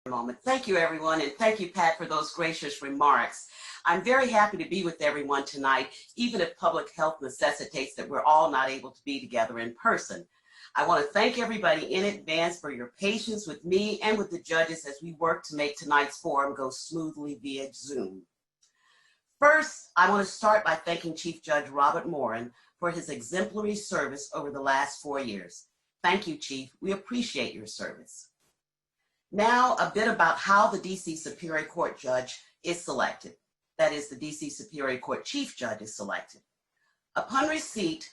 moment. Thank you, everyone, and thank you, Pat, for those gracious remarks. I'm very happy to be with everyone tonight, even if public health necessitates that we're all not able to be together in person. I want to thank everybody in advance for your patience with me and with the judges as we work to make tonight's forum go smoothly via Zoom. First, I want to start by thanking Chief Judge Robert Morin for his exemplary service over the last 4 years. Thank you, Chief. We appreciate your service. Now, a bit about how the D.C. Superior Court judge is selected. That is, the D.C. Superior Court Chief Judge is selected. Upon receipt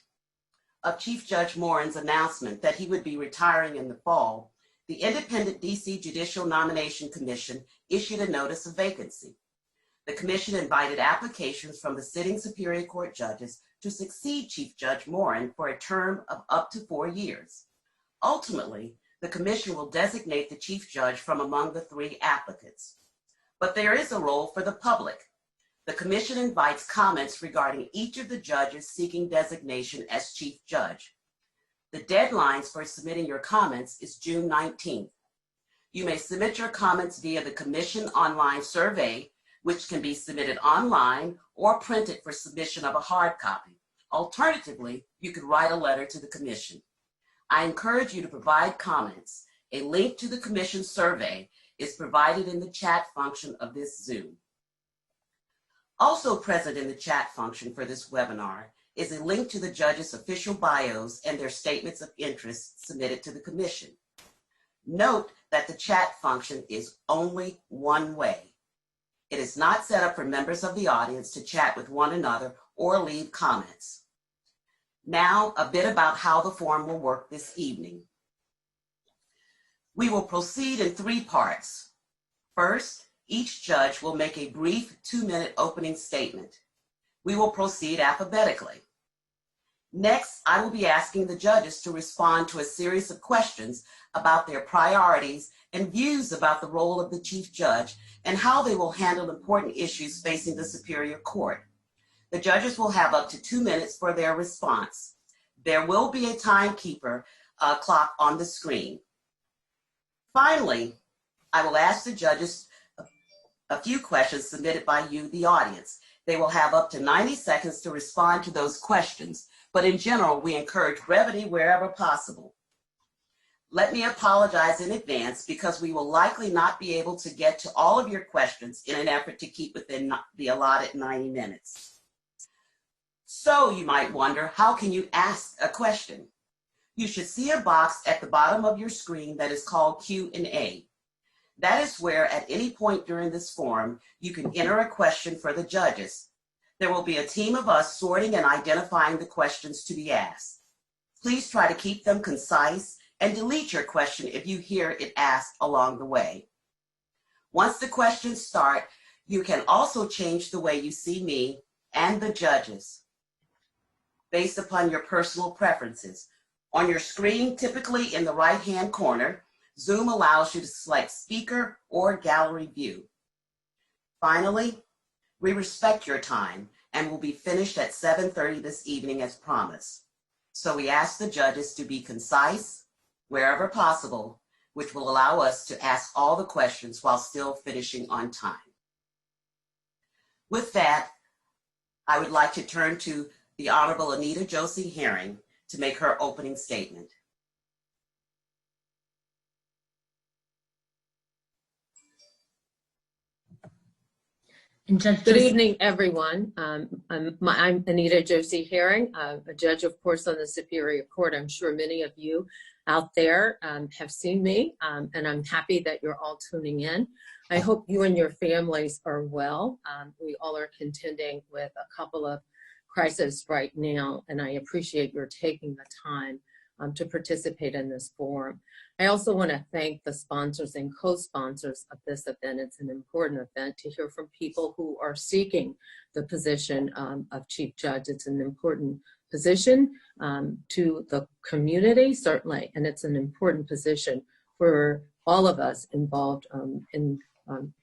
of Chief Judge Morin's announcement that he would be retiring in the fall, the independent D.C. Judicial Nomination Commission issued a notice of vacancy. The commission invited applications from the sitting Superior Court judges to succeed Chief Judge Morin for a term of up to 4 years. Ultimately, the commission will designate the chief judge from among the 3 applicants. But there is a role for the public. The commission invites comments regarding each of the judges seeking designation as chief judge. The deadlines for submitting your comments is June 19th. You may submit your comments via the commission online survey, which can be submitted online or printed for submission of a hard copy. Alternatively, you could write a letter to the commission. I encourage you to provide comments. A link to the commission survey is provided in the chat function of this Zoom. Also present in the chat function for this webinar is a link to the judges' official bios and their statements of interest submitted to the commission. Note that the chat function is only one way. It is not set up for members of the audience to chat with one another or leave comments. Now, a bit about how the forum will work this evening. We will proceed in 3 parts. First, each judge will make a brief 2-minute opening statement. We will proceed alphabetically. Next, I will be asking the judges to respond to a series of questions about their priorities and views about the role of the chief judge and how they will handle important issues facing the Superior Court. The judges will have up to 2 minutes for their response. There will be a timekeeper clock on the screen. Finally, I will ask the judges a few questions submitted by you, the audience. They will have up to 90 seconds to respond to those questions, but in general, we encourage brevity wherever possible. Let me apologize in advance because we will likely not be able to get to all of your questions in an effort to keep within the allotted 90 minutes. So you might wonder, how can you ask a question? You should see a box at the bottom of your screen that is called Q&A. That is where at any point during this forum, you can enter a question for the judges. There will be a team of us sorting and identifying the questions to be asked. Please try to keep them concise and delete your question if you hear it asked along the way. Once the questions start, you can also change the way you see me and the judges based upon your personal preferences. On your screen, typically in the right-hand corner, Zoom allows you to select speaker or gallery view. Finally, we respect your time and will be finished at 7:30 this evening as promised. So we ask the judges to be concise wherever possible, which will allow us to ask all the questions while still finishing on time. With that, I would like to turn to the Honorable Anita Josey-Herring to make her opening statement. Good evening, everyone. I'm Anita Josey-Herring, a judge, of course, on the Superior Court. I'm sure many of you out there have seen me, and I'm happy that you're all tuning in. I hope you and your families are well. We all are contending with a couple of crises right now, and I appreciate your taking the time to participate in this forum. I also want to thank the sponsors and co-sponsors of this event. It's an important event to hear from people who are seeking the position of Chief Judge. It's an important position to the community, certainly, and it's an important position for all of us involved in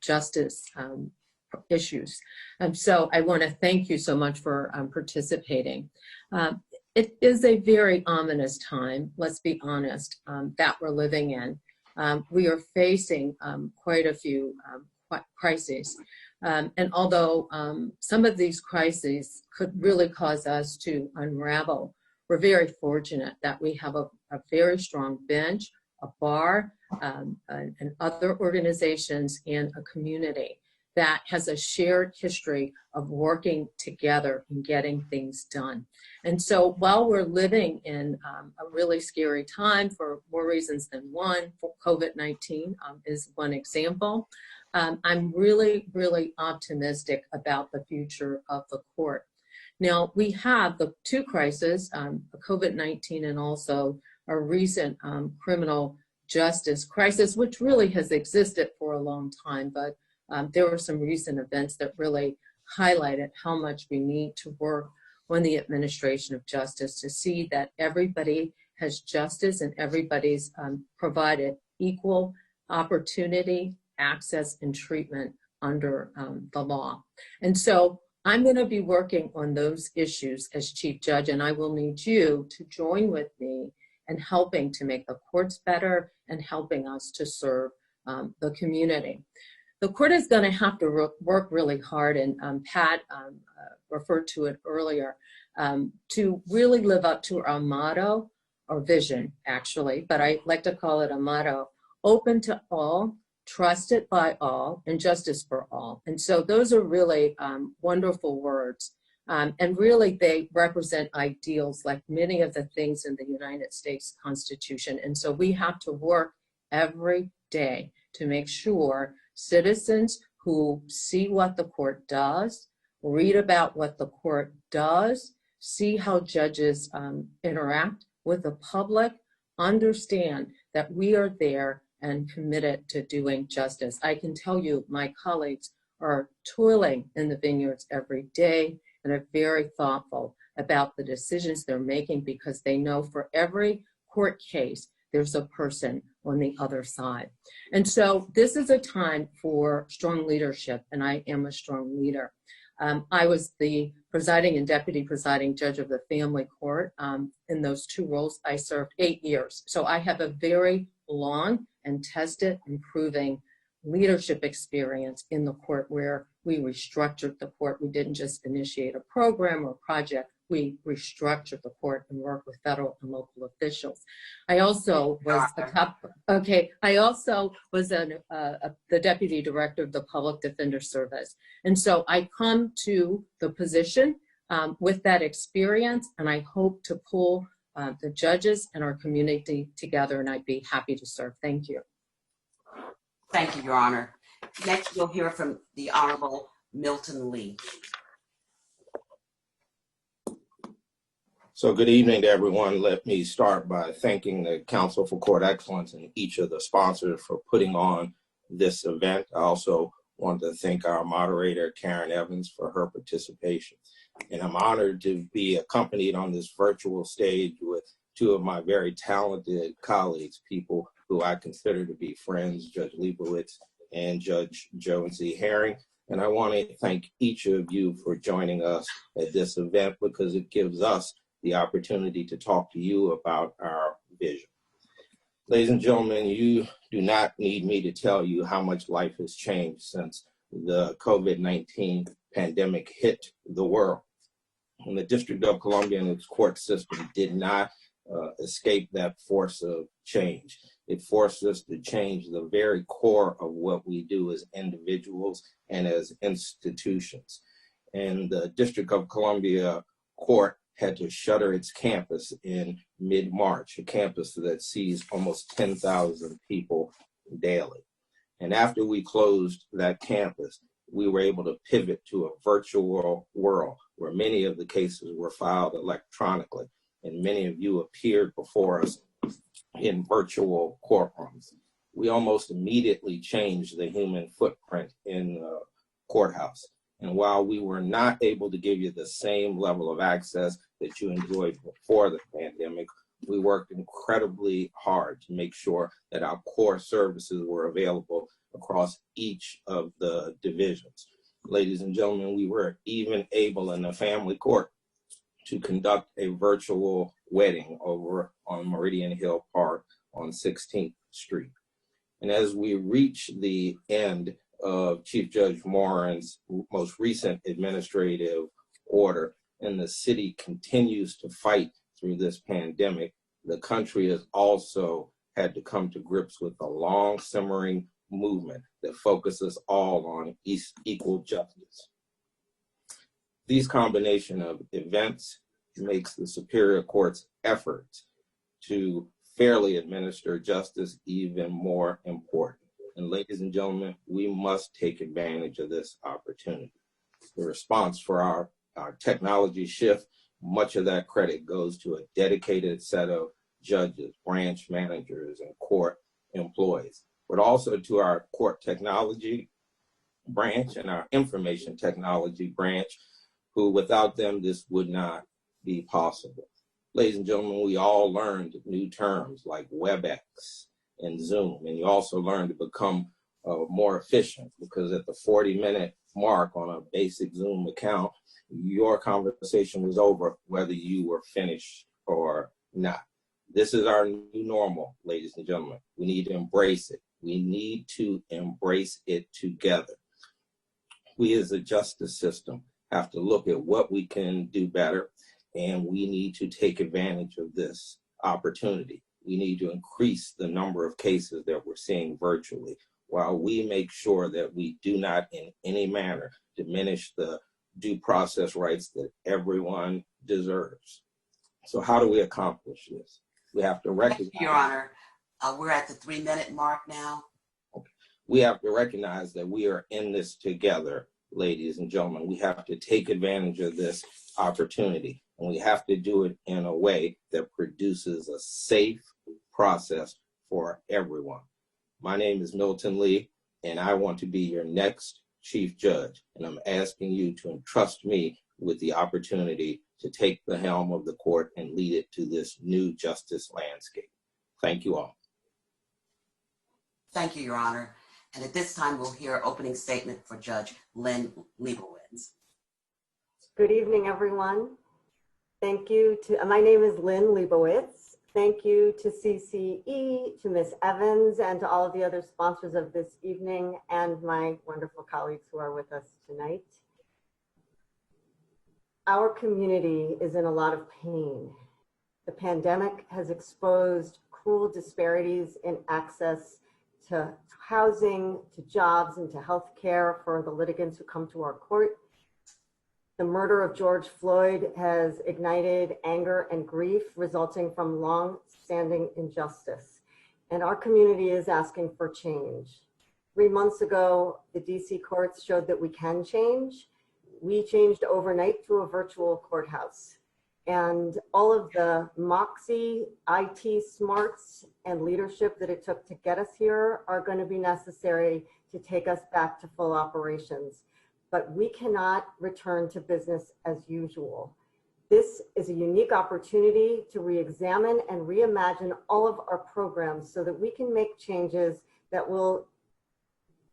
justice issues. So I want to thank you so much for participating. It is a very ominous time, let's be honest, that we're living in. we are facing quite a few crises. And although some of these crises could really cause us to unravel, we're very fortunate that we have a very strong bench, a bar, and other organizations in a community that has a shared history of working together and getting things done. And so while we're living in a really scary time for more reasons than one, COVID-19 is one example, I'm really, really optimistic about the future of the court. Now, we have the two crises, COVID-19 and also a recent criminal justice crisis, which really has existed for a long time, but there were some recent events that really highlighted how much we need to work on the administration of justice to see that everybody has justice and everybody's provided equal opportunity, access, and treatment under the law. And so I'm going to be working on those issues as Chief Judge, and I will need you to join with me in helping to make the courts better and helping us to serve the community. The court is going to have to work really hard, and Pat referred to it earlier, to really live up to our motto, or vision actually, but I like to call it a motto: open to all, trusted by all, and justice for all. And so those are really wonderful words. And really they represent ideals like many of the things in the United States Constitution. And so we have to work every day to make sure citizens who see what the court does, read about what the court does, see how judges interact with the public, understand that we are there and committed to doing justice. I can tell you my colleagues are toiling in the vineyards every day and are very thoughtful about the decisions they're making, because they know for every court case, there's a person on the other side. And so this is a time for strong leadership, and I am a strong leader. I was the presiding and deputy presiding judge of the family court. In those two roles, I served 8 years. So I have a very long and tested and proving leadership experience in the court, where we restructured the court. We didn't just initiate a program or project. We restructured the court and worked with federal and local officials. I also was the deputy director of the Public Defender Service. And so I come to the position with that experience, and I hope to pull the judges and our community together, and I'd be happy to serve. Thank you. Thank you, Your Honor. Next, we'll hear from the Honorable Milton Lee. So good evening to everyone. Let me start by thanking the Council for Court Excellence and each of the sponsors for putting on this event. I also want to thank our moderator, Karen Evans, for her participation. And I'm honored to be accompanied on this virtual stage with two of my very talented colleagues, people who I consider to be friends, Judge Leibovitz and Judge Josey-Herring. And I want to thank each of you for joining us at this event, because it gives us the opportunity to talk to you about our vision. Ladies and gentlemen, you do not need me to tell you how much life has changed since the COVID-19 pandemic hit the world. And the District of Columbia and its court system did not escape that force of change. It forced us to change the very core of what we do as individuals and as institutions. And the District of Columbia Court had to shutter its campus in mid-March, a campus that sees almost 10,000 people daily. And after we closed that campus, we were able to pivot to a virtual world where many of the cases were filed electronically, and many of you appeared before us in virtual courtrooms. We almost immediately changed the human footprint in the courthouse. And while we were not able to give you the same level of access that you enjoyed before the pandemic, we worked incredibly hard to make sure that our core services were available across each of the divisions. Ladies and gentlemen, we were even able in the family court to conduct a virtual wedding over on Meridian Hill Park on 16th Street. And as we reach the end of Chief Judge Moran's most recent administrative order, and the city continues to fight through this pandemic, the country has also had to come to grips with a long simmering movement that focuses all on equal justice. These combination of events makes the Superior Court's efforts to fairly administer justice even more important. And ladies and gentlemen, we must take advantage of this opportunity. The response for our technology shift, much of that credit goes to a dedicated set of judges, branch managers, and court employees, but also to our court technology branch and our information technology branch, who without them, this would not be possible. Ladies and gentlemen, we all learned new terms like WebEx and Zoom, and you also learned to become more efficient, because at the 40-minute mark on a basic Zoom account, your conversation was over whether you were finished or not. This is our new normal, ladies and gentlemen. We need to embrace it. We need to embrace it together. We as a justice system have to look at what we can do better, and we need to take advantage of this opportunity. We need to increase the number of cases that we're seeing virtually, while we make sure that we do not in any manner diminish the due process rights that everyone deserves. So how do we accomplish this? We have to recognize— Thank you, Your Honor. We're at the 3-minute mark now. Okay. We have to recognize that we are in this together, ladies and gentlemen. We have to take advantage of this opportunity, and we have to do it in a way that produces a safe process for everyone. My name is Milton Lee, and I want to be your next Chief Judge, and I'm asking you to entrust me with the opportunity to take the helm of the court and lead it to this new justice landscape. Thank you all. Thank you, Your Honor. And at this time, we'll hear opening statement for Judge Lynn Leibovitz. Good evening, everyone. Thank you to, my name is Lynn Leibovitz. Thank you to CCE, to Ms. Evans, and to all of the other sponsors of this evening, and my wonderful colleagues who are with us tonight. Our community is in a lot of pain. The pandemic has exposed cruel disparities in access to housing, to jobs, and to health care for the litigants who come to our court. The murder of George Floyd has ignited anger and grief resulting from long-standing injustice, and our community is asking for change. 3 months ago, the DC courts showed that we can change. We changed overnight to a virtual courthouse, and all of the moxie, IT smarts, and leadership that it took to get us here are going to be necessary to take us back to full operations. But we cannot return to business as usual. This is a unique opportunity to re-examine and reimagine all of our programs so that we can make changes that will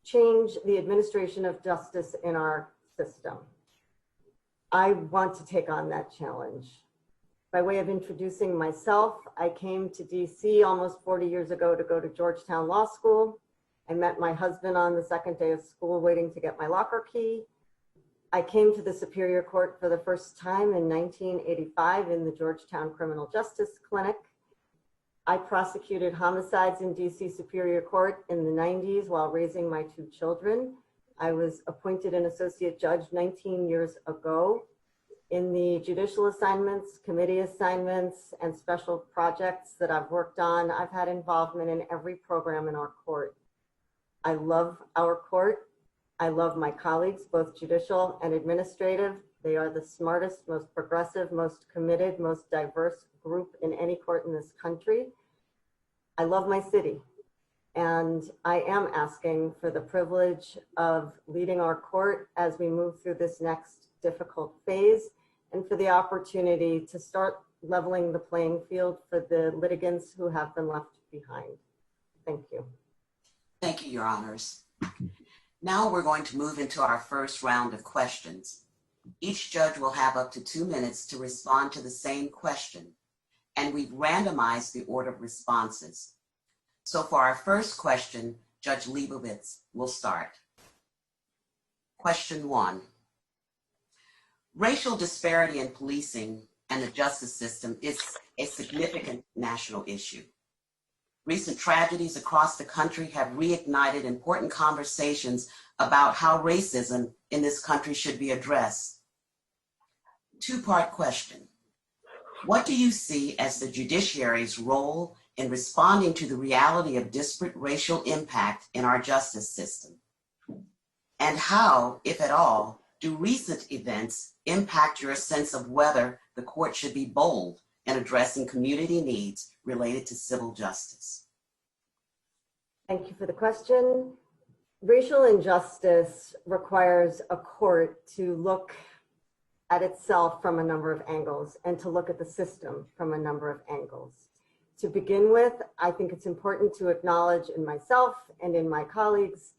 change the administration of justice in our system. I want to take on that challenge. By way of introducing myself, I came to DC almost 40 years ago to go to Georgetown Law School. I met my husband on the second day of school waiting to get my locker key. I came to the Superior Court for the first time in 1985 in the Georgetown Criminal Justice Clinic. I prosecuted homicides in DC Superior Court in the 90s while raising my 2 children. I was appointed an associate judge 19 years ago. In the judicial assignments, committee assignments, and special projects that I've worked on, I've had involvement in every program in our court. I love our court. I love my colleagues, both judicial and administrative. They are the smartest, most progressive, most committed, most diverse group in any court in this country. I love my city. And I am asking for the privilege of leading our court as we move through this next difficult phase, and for the opportunity to start leveling the playing field for the litigants who have been left behind. Thank you. Thank you, Your Honors. Now we're going to move into our first round of questions. Each judge will have up to 2 minutes to respond to the same question, and we've randomized the order of responses. So for our first question, Judge Leibovitz will start. Question 1. Racial disparity in policing and the justice system is a significant national issue. Recent tragedies across the country have reignited important conversations about how racism in this country should be addressed. Two-part question. What do you see as the judiciary's role in responding to the reality of disparate racial impact in our justice system? And how, if at all, do recent events impact your sense of whether the court should be bold in addressing community needs related to civil justice? Thank you for the question. Racial injustice requires a court to look at itself from a number of angles and to look at the system from a number of angles. To begin with, I think it's important to acknowledge in myself and in my colleagues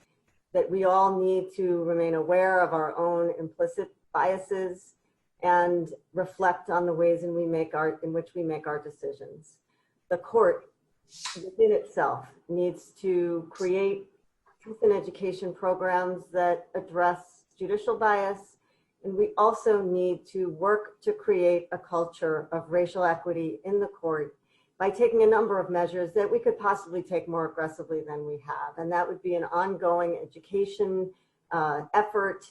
that we all need to remain aware of our own implicit biases and reflect on the ways in which we make our decisions. The court within itself needs to create truth and education programs that address judicial bias, and we also need to work to create a culture of racial equity in the court by taking a number of measures that we could possibly take more aggressively than we have. And that would be an ongoing education effort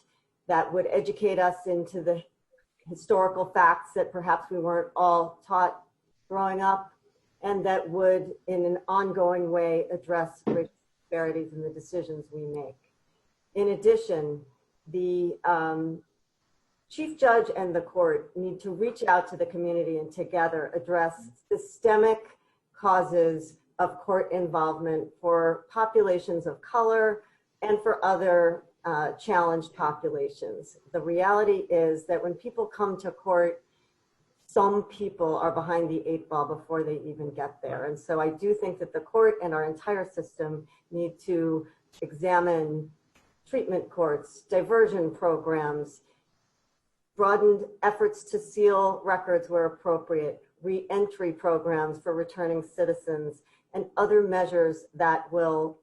that would educate us into the historical facts that perhaps we weren't all taught growing up, and that would, in an ongoing way, address racial disparities in the decisions we make. In addition, the Chief Judge and the court need to reach out to the community and together address systemic causes of court involvement for populations of color and for other challenged populations. The reality is that when people come to court, some people are behind the 8 ball before they even get there. And so I do think that the court and our entire system need to examine treatment courts, diversion programs, broadened efforts to seal records where appropriate, re-entry programs for returning citizens, and other measures that will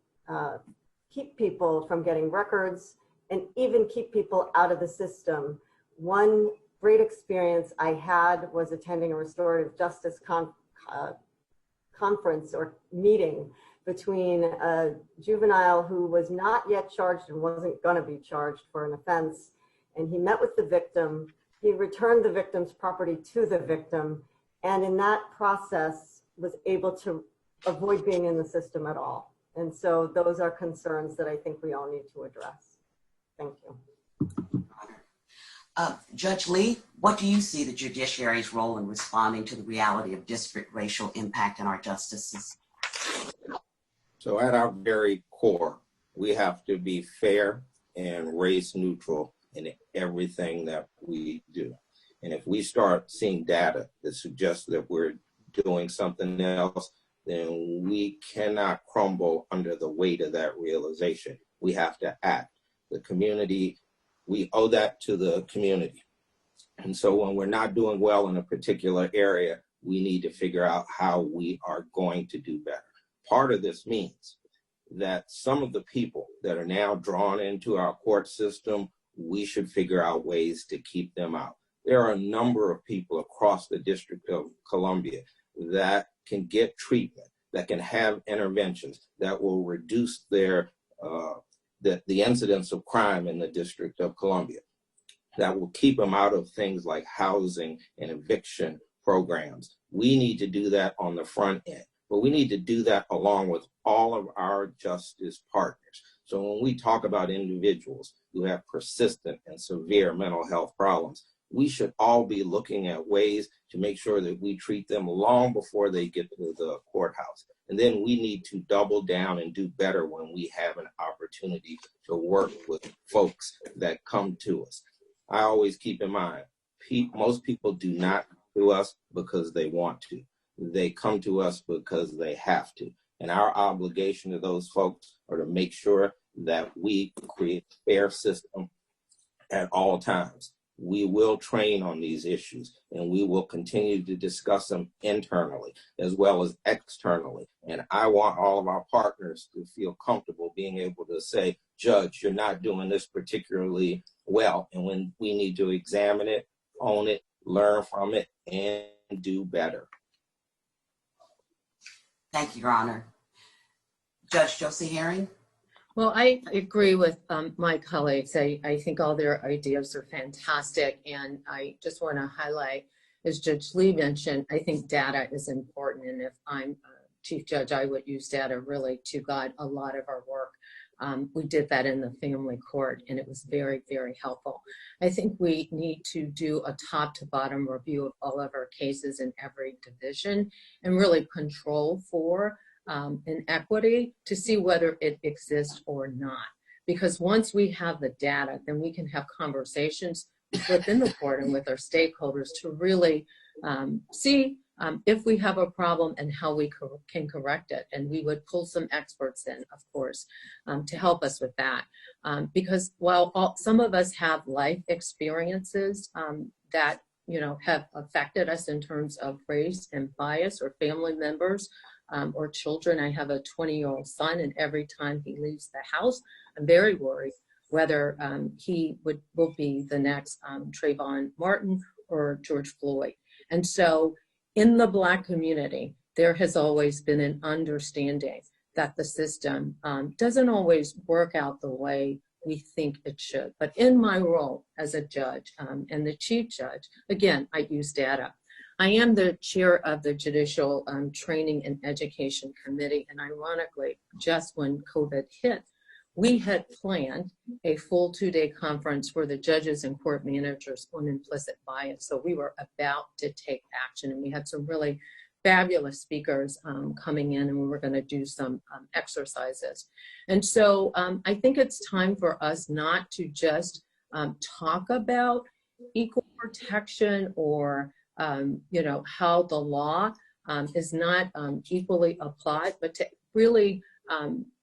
keep people from getting records and even keep people out of the system. One great experience I had was attending a restorative justice conference or meeting between a juvenile who was not yet charged and wasn't going to be charged for an offense. And he met with the victim, he returned the victim's property to the victim, and in that process was able to avoid being in the system at all. And so those are concerns that I think we all need to address. Thank you. Judge Lee, what do you see the judiciary's role in responding to the reality of disparate racial impact in our justice system? So at our very core, we have to be fair and race neutral in everything that we do. And if we start seeing data that suggests that we're doing something else, then we cannot crumble under the weight of that realization. We have to act. The community, we owe that to the community. And so when we're not doing well in a particular area, we need to figure out how we are going to do better. Part of this means that some of the people that are now drawn into our court system, we should figure out ways to keep them out. There are a number of people across the District of Columbia that can get treatment, that can have interventions that will reduce their the incidence of crime in the District of Columbia, that will keep them out of things like housing and eviction programs. We need to do that on the front end, but we need to do that along with all of our justice partners. So when we talk about individuals who have persistent and severe mental health problems, we should all be looking at ways to make sure that we treat them long before they get to the courthouse. And then we need to double down and do better when we have an opportunity to work with folks that come to us. I always keep in mind, most people do not come to us because they want to. They come to us because they have to. And our obligation to those folks are to make sure that we create a fair system at all times. we will train on these issues, and we will continue to discuss them internally as well as externally. And I want all of our partners to feel comfortable being able to say, Judge, you're not doing this particularly well. And when we need to examine it, own it, learn from it, and do better. Thank you, Your Honor. Judge Josey-Herring? Well, I agree with my colleagues. I think all their ideas are fantastic. And I just want to highlight, as Judge Lee mentioned, I think data is important. And if I'm Chief Judge, I would use data really to guide a lot of our work. We did that in the family court, and it was very, very helpful. I think we need to do a top to bottom review of all of our cases in every division and really control for inequity to see whether it exists or not. Because once we have the data, then we can have conversations within the court and with our stakeholders to really see if we have a problem and how we can correct it. And we would pull some experts in, of course, to help us with that. Because while some of us have life experiences that have affected us in terms of race and bias, or family members or children. I have a 20-year-old son, and every time he leaves the house, I'm very worried whether he will be the next Trayvon Martin or George Floyd. And so in the Black community, there has always been an understanding that the system doesn't always work out the way we think it should. But in my role as a judge and the chief judge, again, I use data. I am the chair of the Judicial Training and Education Committee, and ironically, just when COVID hit, we had planned a full 2-day conference for the judges and court managers on implicit bias. So we were about to take action, and we had some really fabulous speakers coming in, and we were going to do some exercises. And so I think it's time for us not to just talk about equal protection or how the law is not equally applied, but to really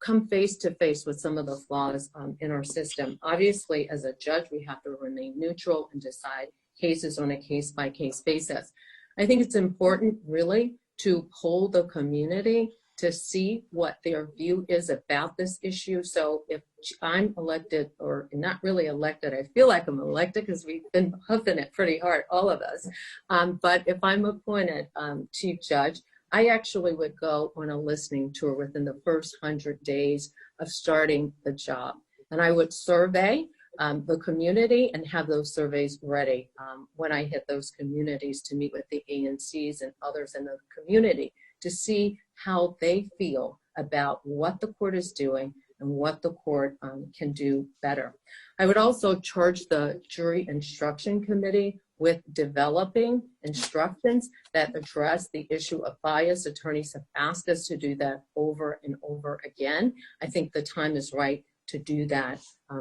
come face to face with some of the flaws in our system. Obviously, as a judge, we have to remain neutral and decide cases on a case-by-case basis. I think it's important really to poll the community to see what their view is about this issue. So if I'm elected, or not really elected, I feel like I'm elected because we've been huffing it pretty hard, all of us. But if I'm appointed chief judge, I actually would go on a listening tour within the first 100 days of starting the job. And I would survey the community and have those surveys ready when I hit those communities to meet with the ANCs and others in the community to see how they feel about what the court is doing and what the court can do better. I would also charge the Jury Instruction Committee with developing instructions that address the issue of bias. Attorneys have asked us to do that over and over again. I think the time is right to do that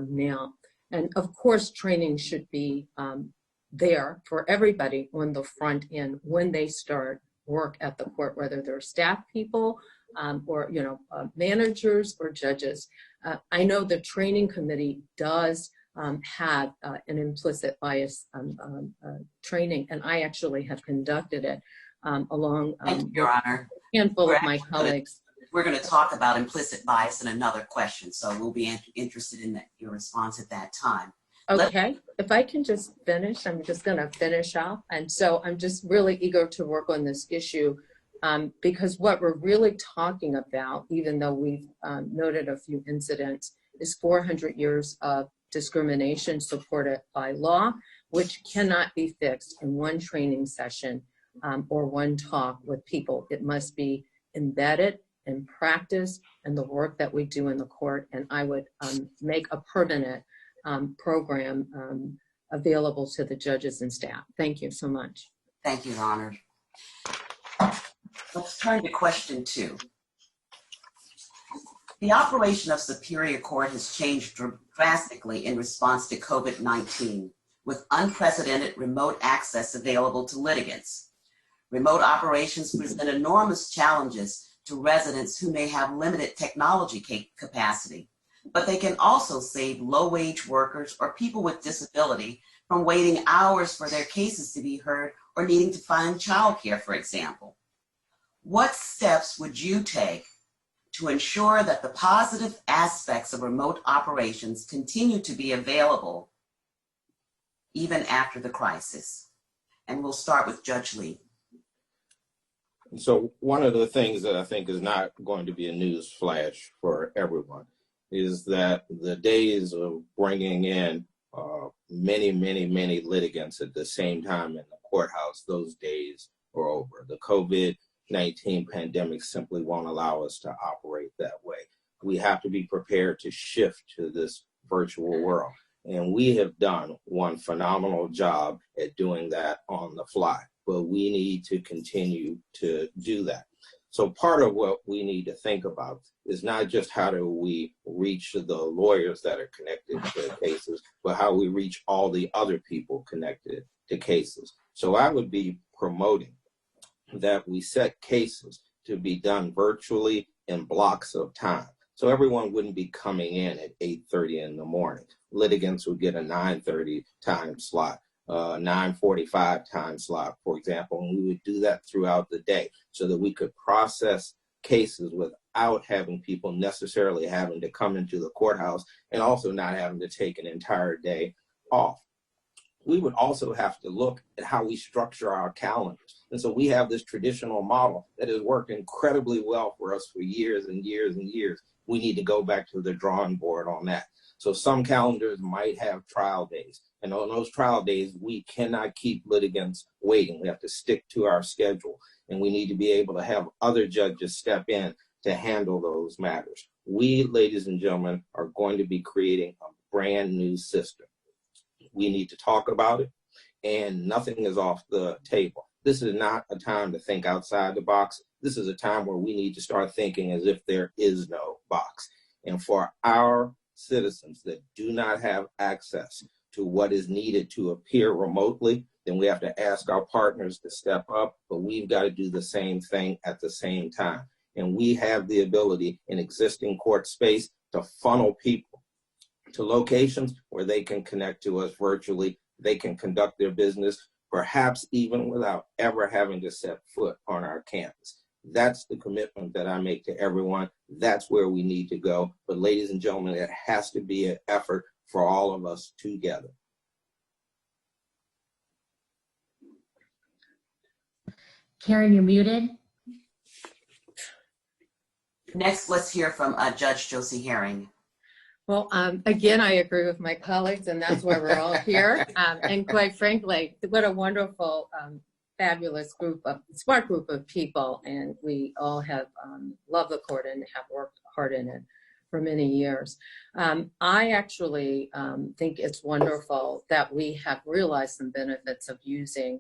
now. And of course, training should be there for everybody on the front end when they start work at the court, whether they're staff people or managers or judges. I know the training committee does have an implicit bias training, and I actually have conducted it along Your Honor. a handful of my colleagues. We're going to talk about implicit bias in another question, so we'll be interested in your response at that time. Okay, if I can just finish, I'm just going to finish off. And so I'm just really eager to work on this issue because what we're really talking about, even though we've noted a few incidents, is 400 years of discrimination supported by law, which cannot be fixed in one training session or one talk with people. It must be embedded in practice and the work that we do in the court. And I would make a permanent program available to the judges and staff. Thank you so much. Thank you, Your Honor. Let's turn to question 2. The operation of Superior Court has changed drastically in response to COVID-19, with unprecedented remote access available to litigants. Remote operations present enormous challenges to residents who may have limited technology capacity, but they can also save low-wage workers or people with disability from waiting hours for their cases to be heard or needing to find childcare, for example. What steps would you take to ensure that the positive aspects of remote operations continue to be available even after the crisis? And we'll start with Judge Lee. So one of the things that I think is not going to be a news flash for everyone is that the days of bringing in many litigants at the same time in the courthouse, those days are over. The COVID-19 pandemic simply won't allow us to operate that way. We have to be prepared to shift to this virtual world. And we have done one phenomenal job at doing that on the fly, but we need to continue to do that. So part of what we need to think about is not just how do we reach the lawyers that are connected to cases, but how we reach all the other people connected to cases. So I would be promoting that we set cases to be done virtually in blocks of time. So everyone wouldn't be coming in at 8:30 in the morning. Litigants would get a 9:30 time slot, 9:45 time slot, for example, and we would do that throughout the day so that we could process cases without having people necessarily having to come into the courthouse and also not having to take an entire day off. We would also have to look at how we structure our calendars. And so we have this traditional model that has worked incredibly well for us for years and years and years. We need to go back to the drawing board on that. So some calendars might have trial days. And on those trial days, we cannot keep litigants waiting. We have to stick to our schedule. And we need to be able to have other judges step in to handle those matters. We, ladies and gentlemen, are going to be creating a brand new system. We need to talk about it, and nothing is off the table. This is not a time to think outside the box. This is a time where we need to start thinking as if there is no box. And for our citizens that do not have access to what is needed to appear remotely, then we have to ask our partners to step up, but we've got to do the same thing at the same time. And we have the ability in existing court space to funnel people to locations where they can connect to us virtually. They can conduct their business, perhaps even without ever having to set foot on our campus. That's the commitment that I make to everyone. That's where we need to go. But ladies and gentlemen, it has to be an effort for all of us together. Karen, you're muted. Next, let's hear from Judge Josey-Herring. Well, again, I agree with my colleagues, and that's why we're all here. And quite frankly, what a wonderful, fabulous smart group of people. And we all have loved the court and have worked hard in it for many years. I actually think it's wonderful that we have realized some benefits of using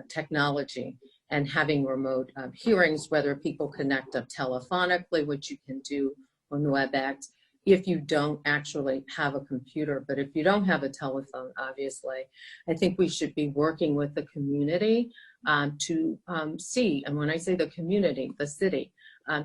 technology and having remote hearings, whether people connect up telephonically, which you can do on WebEx, if you don't actually have a computer. But if you don't have a telephone, obviously, I think we should be working with the community to see, and when I say the community, the city,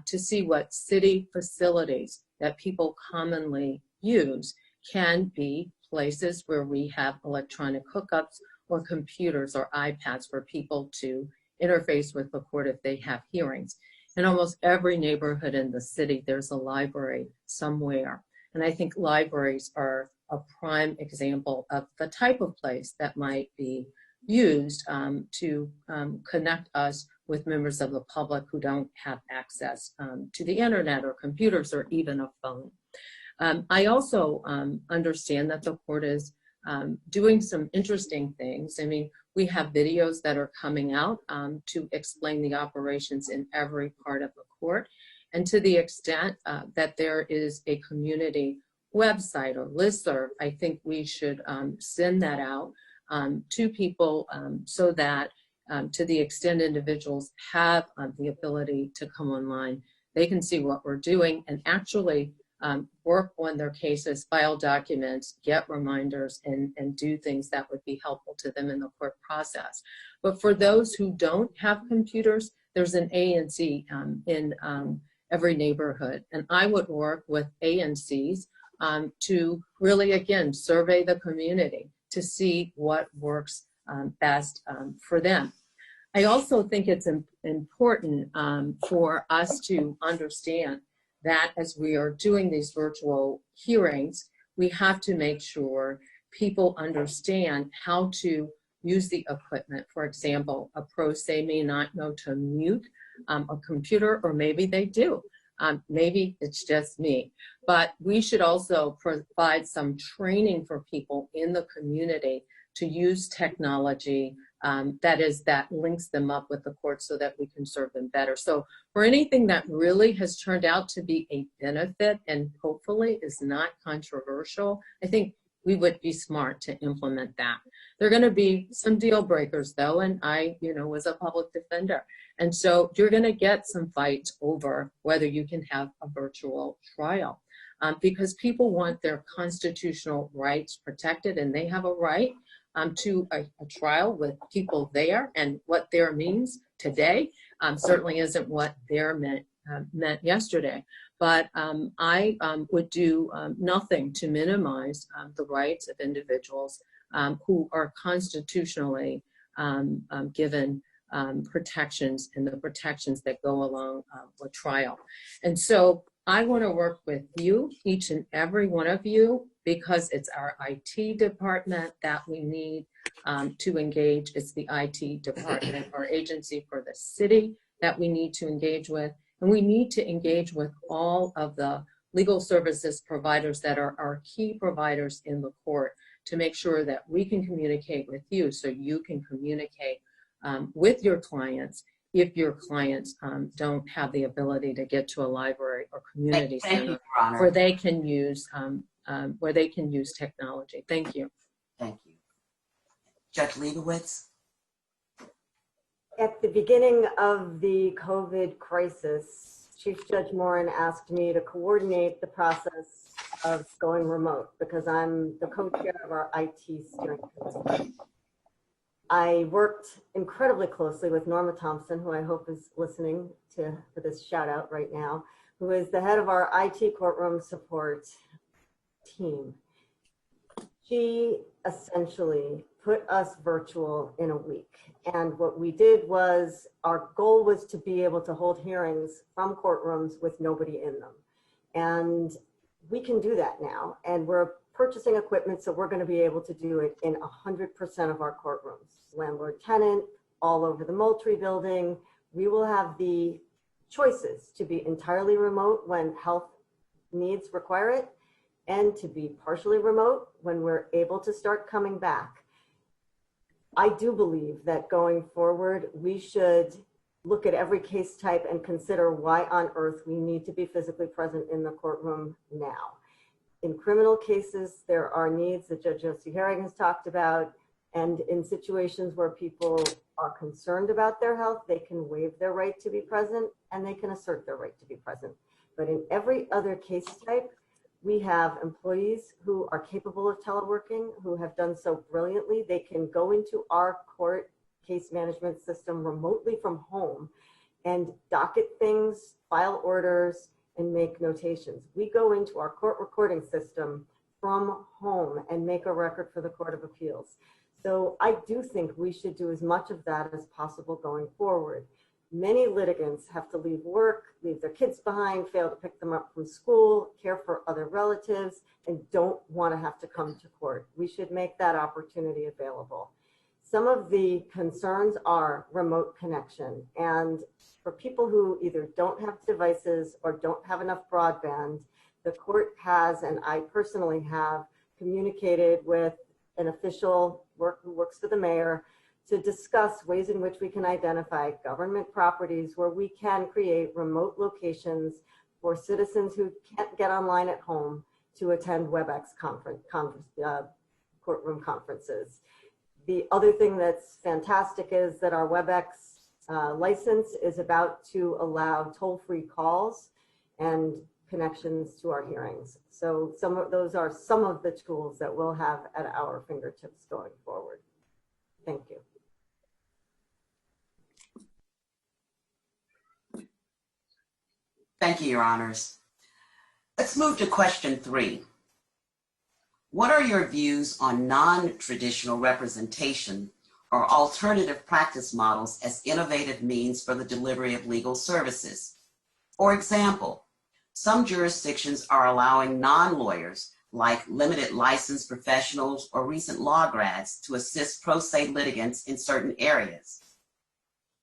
to see what city facilities that people commonly use can be places where we have electronic hookups or computers or iPads for people to interface with the court if they have hearings. In almost every neighborhood in the city, there's a library somewhere. And I think libraries are a prime example of the type of place that might be used to connect us with members of the public who don't have access to the internet or computers or even a phone. I also understand that the court is doing some interesting things. I mean, we have videos that are coming out to explain the operations in every part of the court. And to the extent that there is a community website or listserv, I think we should send that out to people so that to the extent individuals have the ability to come online, they can see what we're doing and actually work on their cases, file documents, get reminders, and do things that would be helpful to them in the court process. But for those who don't have computers, there's an ANC in every neighborhood. And I would work with ANCs to really, again, survey the community, to see what works best for them. I also think it's important for us to understand that as we are doing these virtual hearings, we have to make sure people understand how to use the equipment. For example, a pro se may not know to mute a computer, or maybe they do. Maybe it's just me. But we should also provide some training for people in the community to use technology that links them up with the court so that we can serve them better. So for anything that really has turned out to be a benefit and hopefully is not controversial, I think we would be smart to implement that. There are going to be some deal breakers though, and I, was a public defender. And so you're going to get some fights over whether you can have a virtual trial because people want their constitutional rights protected, and they have a right to a trial with people there, and what there means today certainly isn't what there meant yesterday. But I would do nothing to minimize the rights of individuals who are constitutionally given protections and the protections that go along with trial. And so I want to work with you, each and every one of you, because it's our IT department that we need to engage. It's the IT department or agency for the city that we need to engage with. And we need to engage with all of the legal services providers that are our key providers in the court to make sure that we can communicate with you so you can communicate with your clients if your clients don't have the ability to get to a library or community center where they can use technology. Thank you. Thank you. Judge Leibovitz? At the beginning of the COVID crisis, Chief Judge Morin asked me to coordinate the process of going remote because I'm the co-chair of our IT steering committee. I worked incredibly closely with Norma Thompson, who I hope is listening to this shout out right now, who is the head of our IT courtroom support team. She essentially put us virtual in a week. And what we did was, our goal was to be able to hold hearings from courtrooms with nobody in them. And we can do that now. And we're purchasing equipment, so we're going to be able to do it in 100% of our courtrooms. Landlord-Tenant, all over the Moultrie building. We will have the choices to be entirely remote when health needs require it, and to be partially remote when we're able to start coming back. I do believe that going forward, we should look at every case type and consider why on earth we need to be physically present in the courtroom now. In criminal cases, there are needs that Judge Josey-Herring has talked about, and in situations where people are concerned about their health, they can waive their right to be present and they can assert their right to be present. But in every other case type, we have employees who are capable of teleworking, who have done so brilliantly. They can go into our court case management system remotely from home and docket things, file orders, and make notations. We go into our court recording system from home and make a record for the Court of Appeals. So I do think we should do as much of that as possible going forward. Many litigants have to leave work, leave their kids behind, fail to pick them up from school, care for other relatives, and don't want to have to come to court. We should make that opportunity available. Some of the concerns are remote connection. And for people who either don't have devices or don't have enough broadband, the court has, and I personally have, communicated with an official who works for the mayor to discuss ways in which we can identify government properties where we can create remote locations for citizens who can't get online at home to attend WebEx courtroom conferences. The other thing that's fantastic is that our WebEx license is about to allow toll-free calls and connections to our hearings. So those are some of the tools that we'll have at our fingertips going forward. Thank you. Thank you, Your Honors. Let's move to question 3. What are your views on non-traditional representation or alternative practice models as innovative means for the delivery of legal services? For example, some jurisdictions are allowing non-lawyers, like limited licensed professionals or recent law grads, to assist pro se litigants in certain areas,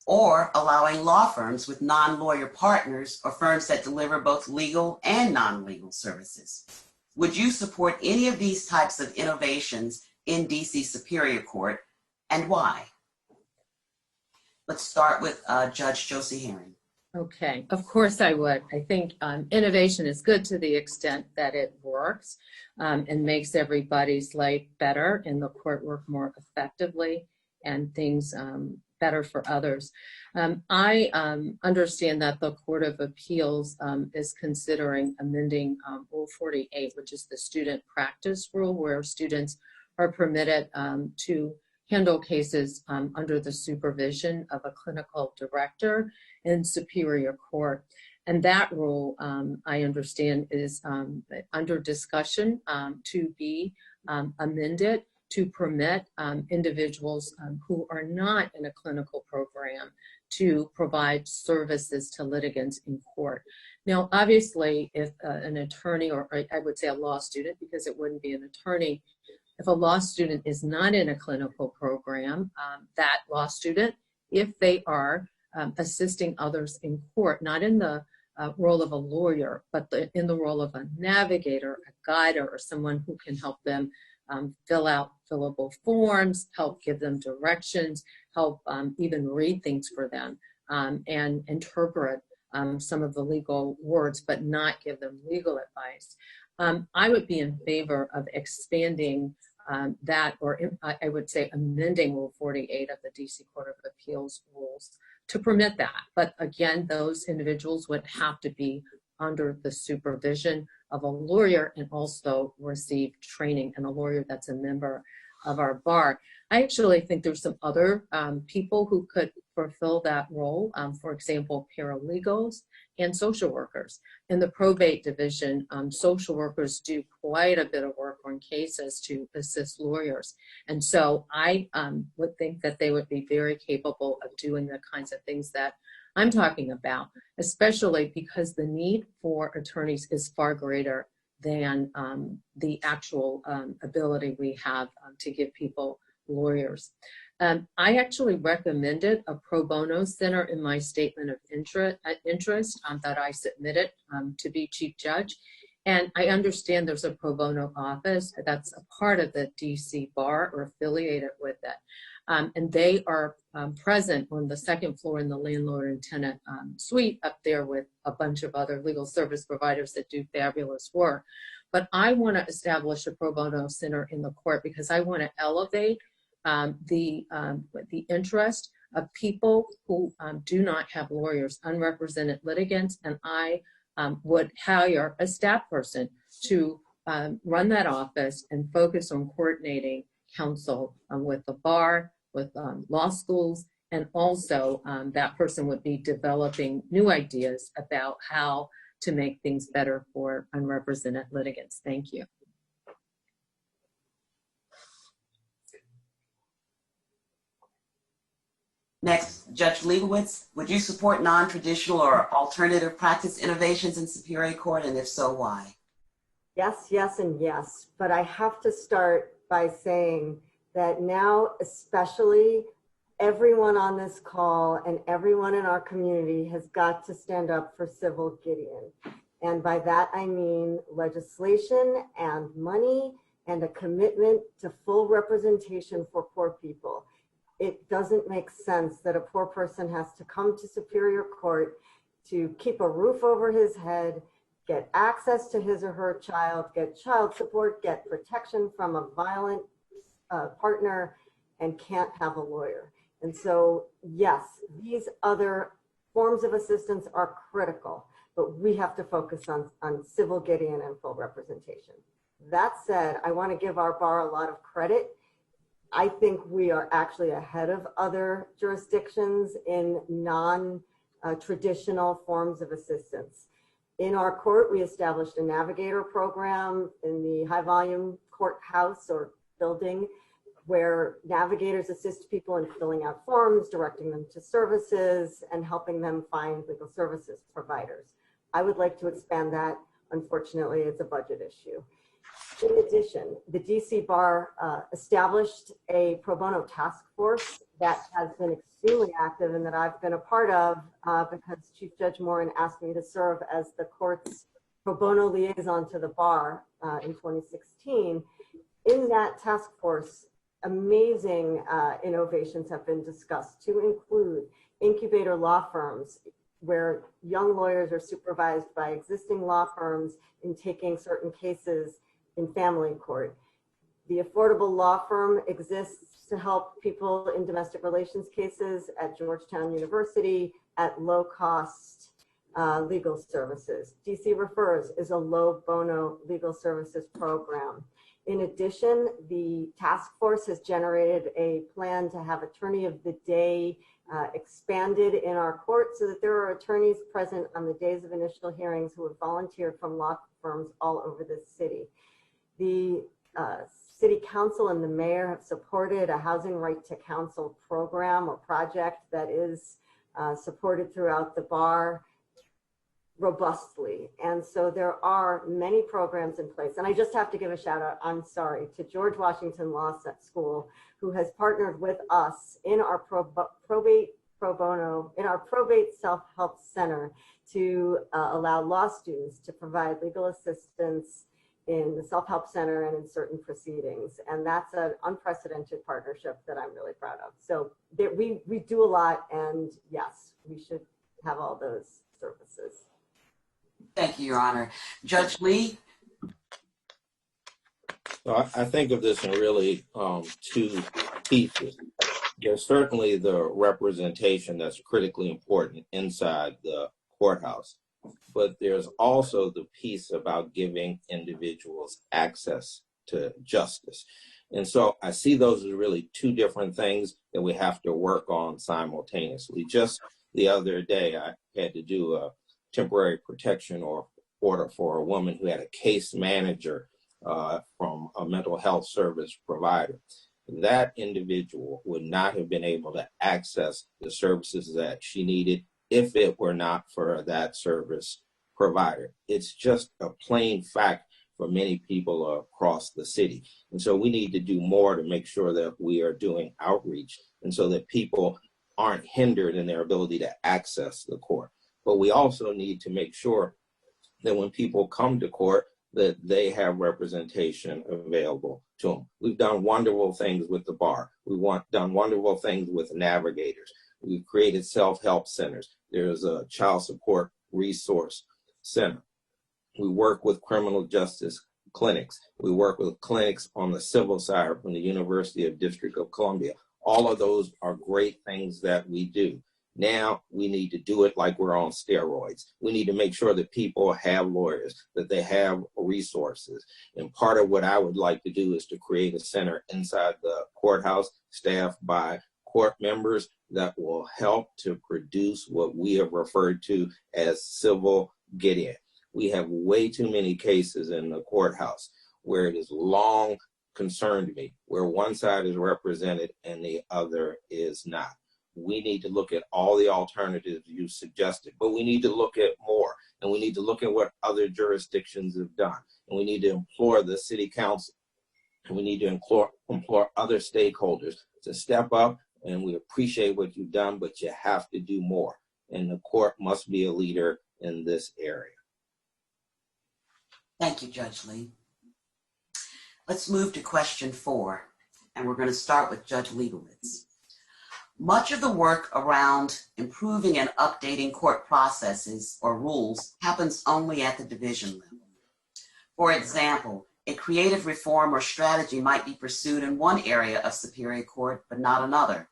or allowing law firms with non-lawyer partners or firms that deliver both legal and non-legal services. Would you support any of these types of innovations in DC Superior Court, and why? Let's start with Judge Josey-Herring. Okay, of course I would. I think innovation is good to the extent that it works and makes everybody's life better and the court work more effectively and things better for others. I understand that the Court of Appeals is considering amending Rule 48, which is the student practice rule, where students are permitted to handle cases under the supervision of a clinical director in Superior Court. And that rule, I understand, is under discussion to be amended to permit individuals who are not in a clinical program to provide services to litigants in court. Now, obviously, if an attorney, or I would say a law student, because it wouldn't be an attorney, if a law student is not in a clinical program, that law student, if they are assisting others in court, not in the role of a lawyer, but in the role of a navigator, a guider, or someone who can help them fill out fillable forms, help give them directions, help even read things for them, and interpret some of the legal words, but not give them legal advice. I would be in favor of expanding that, or I would say amending Rule 48 of the DC Court of Appeals rules to permit that. But again, those individuals would have to be under the supervision of a lawyer and also receive training, and a lawyer that's a member of our bar. I actually think there's some other people who could fulfill that role. For example, paralegals and social workers. In the probate division, social workers do quite a bit of work on cases to assist lawyers. And so I would think that they would be very capable of doing the kinds of things that I'm talking about, especially because the need for attorneys is far greater than the actual ability we have to give people lawyers. I actually recommended a pro bono center in my statement of interest that I submitted to be chief judge. And I understand there's a pro bono office that's a part of the DC bar or affiliated with it. And they are present on the second floor in the Landlord-Tenant suite up there with a bunch of other legal service providers that do fabulous work. But I want to establish a pro bono center in the court because I want to elevate the interest of people who do not have lawyers, unrepresented litigants, and I would hire a staff person to run that office and focus on coordinating counsel with the bar, with law schools, and also that person would be developing new ideas about how to make things better for unrepresented litigants. Thank you. Next, Judge Leibovitz, would you support non-traditional or alternative practice innovations in Superior Court, and if so, why? Yes, yes, and yes. But I have to start by saying that now, especially, everyone on this call and everyone in our community has got to stand up for Civil Gideon. And by that, I mean legislation and money and a commitment to full representation for poor people. It doesn't make sense that a poor person has to come to Superior Court to keep a roof over his head, get access to his or her child, get child support, get protection from a violent partner, and can't have a lawyer. And so, yes, these other forms of assistance are critical, but we have to focus on Civil Gideon and full representation. That said, I want to give our bar a lot of credit. I think we are actually ahead of other jurisdictions in non-traditional forms of assistance. In our court, we established a navigator program in the high volume courthouse or building where navigators assist people in filling out forms, directing them to services, and helping them find legal services providers. I would like to expand that. Unfortunately, it's a budget issue. In addition, the DC Bar established a pro bono task force that has been extremely active and that I've been a part of because Chief Judge Morin asked me to serve as the court's pro bono liaison to the bar in 2016. In that task force, amazing innovations have been discussed to include incubator law firms where young lawyers are supervised by existing law firms in taking certain cases in family court. The Affordable Law Firm exists to help people in domestic relations cases at Georgetown University at low cost legal services. DC Refers is a low bono legal services program. In addition, the task force has generated a plan to have attorney of the day expanded in our court so that there are attorneys present on the days of initial hearings who have volunteered from law firms all over the city. The City Council and the Mayor have supported a housing right to counsel program or project that is supported throughout the bar robustly. And so there are many programs in place. And I just have to give a shout out, I'm sorry, to George Washington Law School, who has partnered with us in our probate self-help center to allow law students to provide legal assistance in the self-help center and in certain proceedings. And that's an unprecedented partnership that I'm really proud of. So we do a lot, and yes, we should have all those services. Thank you, Your Honor. Judge Lee? So I think of this in really two pieces. There's certainly the representation that's critically important inside the courthouse, but there's also the piece about giving individuals access to justice. And so I see those as really two different things that we have to work on simultaneously. Just the other day, I had to do a temporary protection order for a woman who had a case manager from a mental health service provider. That individual would not have been able to access the services that she needed if it were not for that service provider. It's just a plain fact for many people across the city. And so we need to do more to make sure that we are doing outreach and so that people aren't hindered in their ability to access the court. But we also need to make sure that when people come to court, that they have representation available to them. We've done wonderful things with the bar. We've done wonderful things with navigators. We've created self-help centers. There's a child support resource center. We work with criminal justice clinics. We work with clinics on the civil side from the University of District of Columbia. All of those are great things that we do. Now we need to do it like we're on steroids. We need to make sure that people have lawyers, that they have resources. And part of what I would like to do is to create a center inside the courthouse staffed by court members that will help to produce what we have referred to as civil get-in. We have way too many cases in the courthouse where it has long concerned me, where one side is represented and the other is not. We need to look at all the alternatives you suggested, but we need to look at more, and we need to look at what other jurisdictions have done. And we need to implore the city council, and we need to implore other stakeholders to step up, and we appreciate what you've done, but you have to do more. And the court must be a leader in this area. Thank you, Judge Lee. Let's move to question 4, and we're going to start with Judge Leibovitz. Much of the work around improving and updating court processes or rules happens only at the division level. For example, a creative reform or strategy might be pursued in one area of Superior Court, but not another.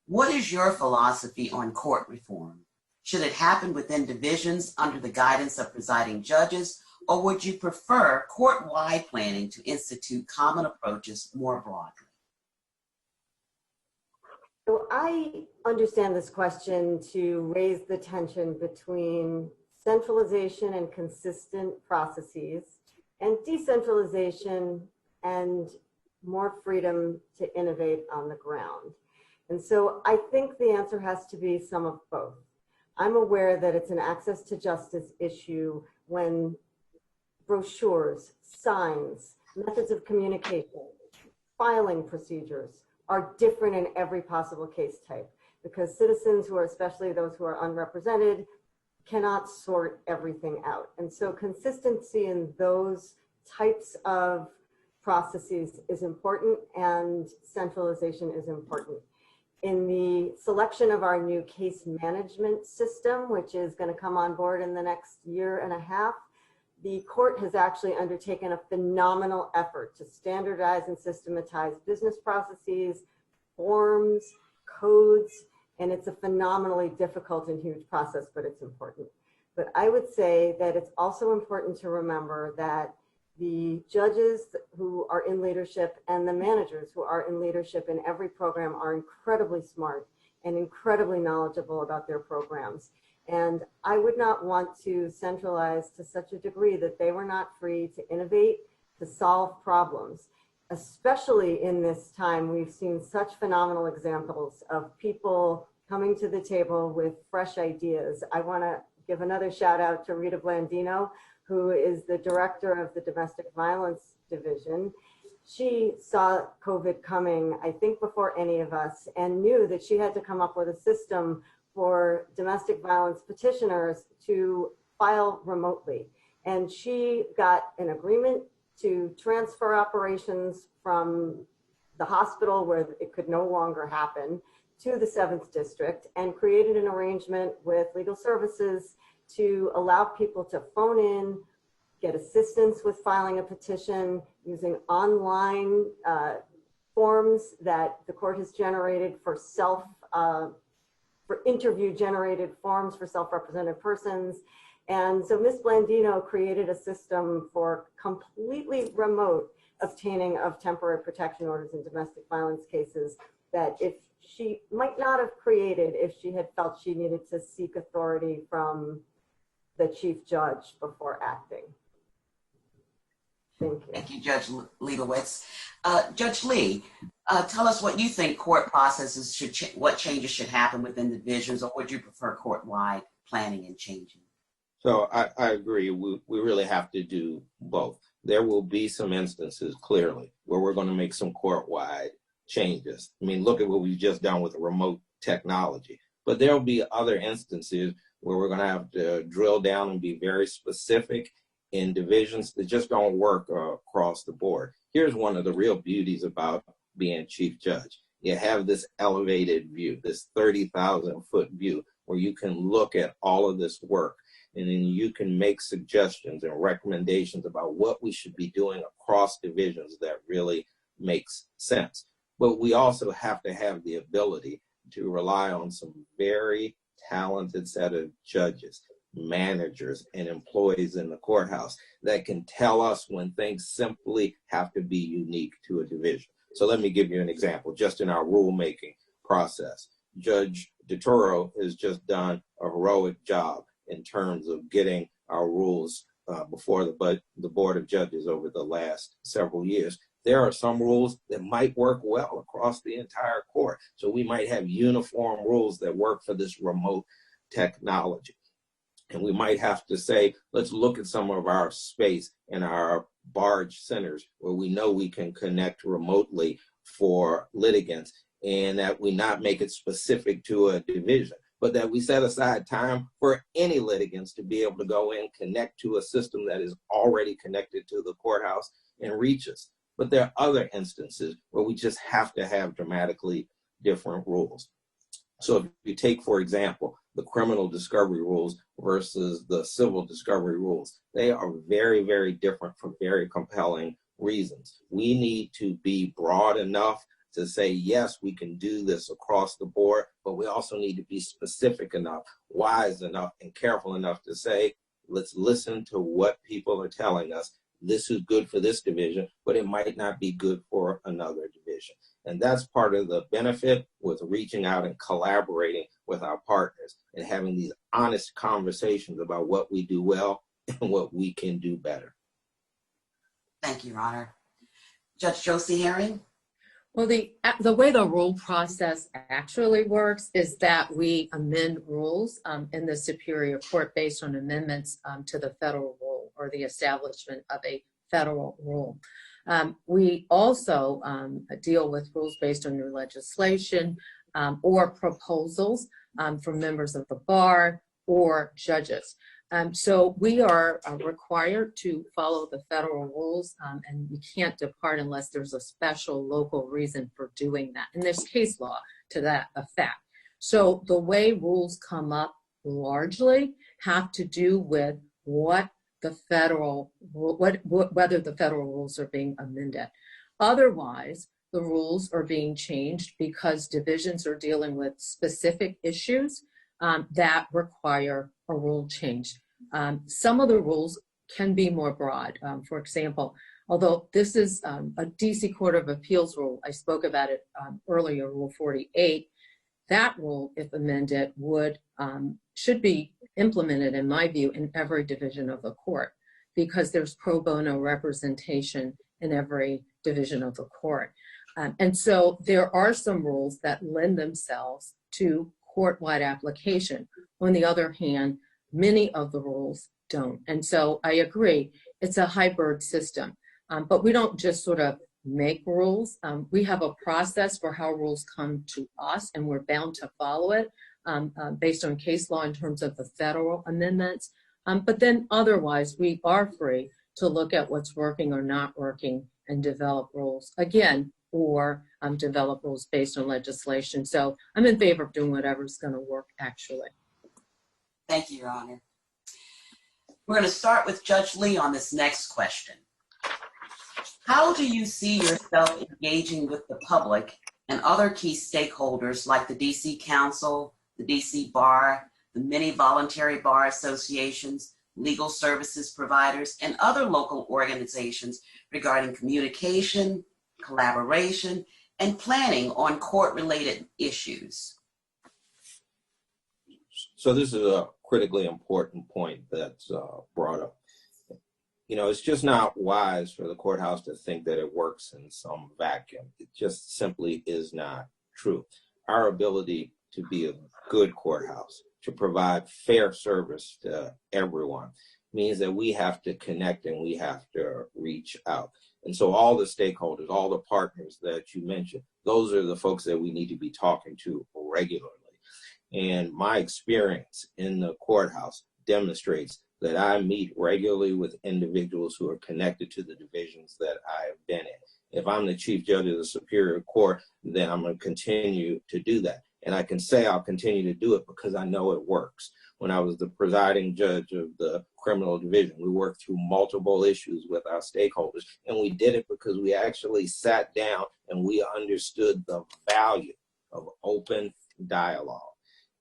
What is your philosophy on court reform? Should it happen within divisions under the guidance of presiding judges, or would you prefer court-wide planning to institute common approaches more broadly? So I understand this question to raise the tension between centralization and consistent processes and decentralization and more freedom to innovate on the ground. And so I think the answer has to be some of both. I'm aware that it's an access to justice issue when brochures, signs, methods of communication, filing procedures are different in every possible case type, because citizens who are, especially those who are unrepresented, cannot sort everything out. And so consistency in those types of processes is important, and centralization is important. In the selection of our new case management system, which is going to come on board in the next year and a half, the court has actually undertaken a phenomenal effort to standardize and systematize business processes, forms, codes, and it's a phenomenally difficult and huge process, but it's important. But I would say that it's also important to remember that the judges who are in leadership and the managers who are in leadership in every program are incredibly smart and incredibly knowledgeable about their programs. And I would not want to centralize to such a degree that they were not free to innovate, to solve problems. Especially in this time, we've seen such phenomenal examples of people coming to the table with fresh ideas. I want to give another shout out to Rita Blandino, who is the director of the Domestic Violence Division. She saw COVID coming, I think, before any of us, and knew that she had to come up with a system for domestic violence petitioners to file remotely. And she got an agreement to transfer operations from the hospital where it could no longer happen to the 7th District, and created an arrangement with legal services to allow people to phone in, get assistance with filing a petition using online forms that the court has generated for interview generated forms for self-represented persons. And so Ms. Blandino created a system for completely remote obtaining of temporary protection orders in domestic violence cases that if she might not have created if she had felt she needed to seek authority from the chief judge before acting. Thank you. Thank you, Judge Leibovitz. Judge Lee, tell us what you think court processes what changes should happen within divisions, or would you prefer court-wide planning and changing? So I agree. We really have to do both. There will be some instances, clearly, where we're going to make some court-wide changes. I mean, look at what we've just done with remote technology. But there will be other instances where we're going to have to drill down and be very specific in divisions that just don't work across the board. Here's one of the real beauties about being chief judge. You have this elevated view, this 30,000-foot view, where you can look at all of this work, and then you can make suggestions and recommendations about what we should be doing across divisions that really makes sense. But we also have to have the ability to rely on some very talented set of judges, managers, and employees in the courthouse that can tell us when things simply have to be unique to a division. So let me give you an example. Just in our rulemaking process, Judge DeToro has just done a heroic job in terms of getting our rules before the Board of Judges over the last several years. There are some rules that might work well across the entire court. So we might have uniform rules that work for this remote technology. And we might have to say, let's look at some of our space in our barge centers where we know we can connect remotely for litigants, and that we not make it specific to a division, but that we set aside time for any litigants to be able to go in, connect to a system that is already connected to the courthouse and reach us. But there are other instances where we just have to have dramatically different rules. So if you take, for example, the criminal discovery rules versus the civil discovery rules, they are very, very different for very compelling reasons. We need to be broad enough to say, yes, we can do this across the board, but we also need to be specific enough, wise enough, and careful enough to say, let's listen to what people are telling us. This is good for this division, but it might not be good for another division. And that's part of the benefit with reaching out and collaborating with our partners and having these honest conversations about what we do well and what we can do better. Thank you, Your Honor. Judge Josey-Herring? Well, the way the rule process actually works is that we amend rules in the Superior Court based on amendments to the federal rule or the establishment of a federal rule. We also deal with rules based on new legislation or proposals from members of the bar or judges. So we are required to follow the federal rules, and we can't depart unless there's a special local reason for doing that. And there's case law to that effect. So the way rules come up largely have to do with what the federal, whether the federal rules are being amended. Otherwise, the rules are being changed because divisions are dealing with specific issues that require a rule change. Some of the rules can be more broad. For example, although this is a DC Court of Appeals rule, I spoke about it earlier, Rule 48, that rule, if amended, should be implemented, in my view, in every division of the court, because there's pro bono representation in every division of the court. And so there are some rules that lend themselves to court-wide application. On the other hand, many of the rules don't. And so I agree, it's a hybrid system. But we don't just sort of make rules. We have a process for how rules come to us, and we're bound to follow it based on case law in terms of the federal amendments. But then otherwise, we are free to look at what's working or not working and develop rules, again, or develop rules based on legislation. So I'm in favor of doing whatever's going to work, actually. Thank you, Your Honor. We're going to start with Judge Lee on this next question. How do you see yourself engaging with the public and other key stakeholders like the DC Council, the DC Bar, the many voluntary bar associations, legal services providers, and other local organizations regarding communication, collaboration, and planning on court-related issues? So this is a critically important point that's brought up. You know, it's just not wise for the courthouse to think that it works in some vacuum. It just simply is not true. Our ability to be a good courthouse, to provide fair service to everyone, means that we have to connect and we have to reach out. And so all the stakeholders, all the partners that you mentioned, those are the folks that we need to be talking to regularly. And my experience in the courthouse demonstrates that I meet regularly with individuals who are connected to the divisions that I have been in. If I'm the chief judge of the Superior Court, then I'm going to continue to do that. And I can say I'll continue to do it because I know it works. When I was the presiding judge of the criminal division, we worked through multiple issues with our stakeholders, and we did it because we actually sat down and we understood the value of open dialogue.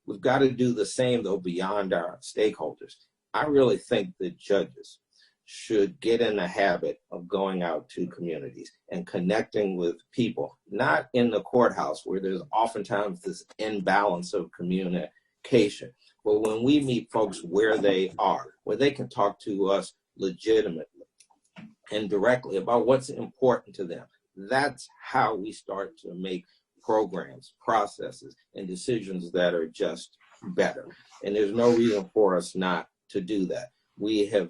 We've got to do the same, though, beyond our stakeholders. I really think that judges should get in the habit of going out to communities and connecting with people, not in the courthouse where there's oftentimes this imbalance of communication, but when we meet folks where they are, where they can talk to us legitimately and directly about what's important to them. That's how we start to make programs, processes, and decisions that are just better. And there's no reason for us not to do that. We have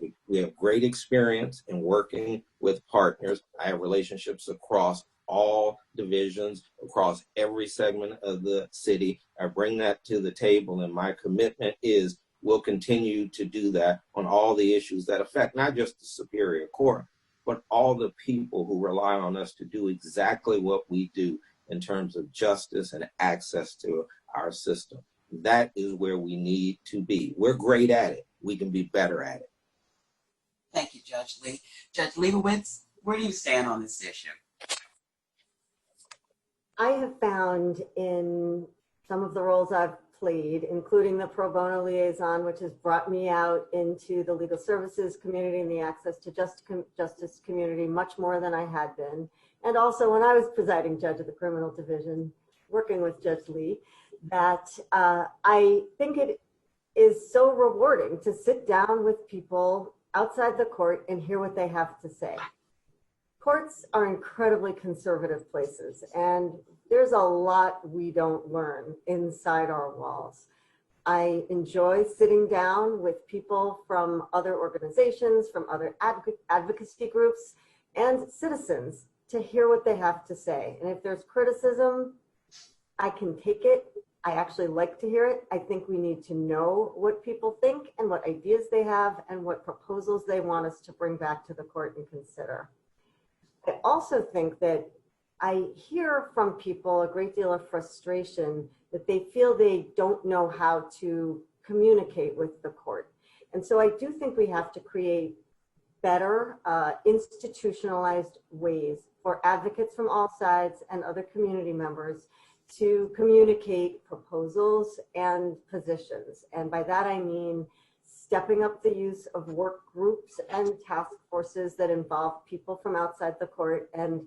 great experience in working with partners. I have relationships across all divisions, across every segment of the city. I bring that to the table, and my commitment is we'll continue to do that on all the issues that affect not just the Superior Court, but all the people who rely on us to do exactly what we do in terms of justice and access to our system. That is where we need to be. We're great at it. We can be better at it. Thank you, Judge Lee. Judge Leibovitz, where do you stand on this issue? I have found in some of the roles I've played, including the pro bono liaison, which has brought me out into the legal services community and the access to justice community much more than I had been. And also when I was presiding judge of the criminal division, working with Judge Lee, that I think it is so rewarding to sit down with people outside the court and hear what they have to say. Courts are incredibly conservative places, and there's a lot we don't learn inside our walls. I enjoy sitting down with people from other organizations, from other advocacy groups, and citizens to hear what they have to say. And if there's criticism, I can take it. I actually like to hear it. I think we need to know what people think and what ideas they have and what proposals they want us to bring back to the court and consider. I also think that I hear from people a great deal of frustration that they feel they don't know how to communicate with the court. And so I do think we have to create better institutionalized ways for advocates from all sides and other community members to communicate proposals and positions. And by that I mean stepping up the use of work groups and task forces that involve people from outside the court. And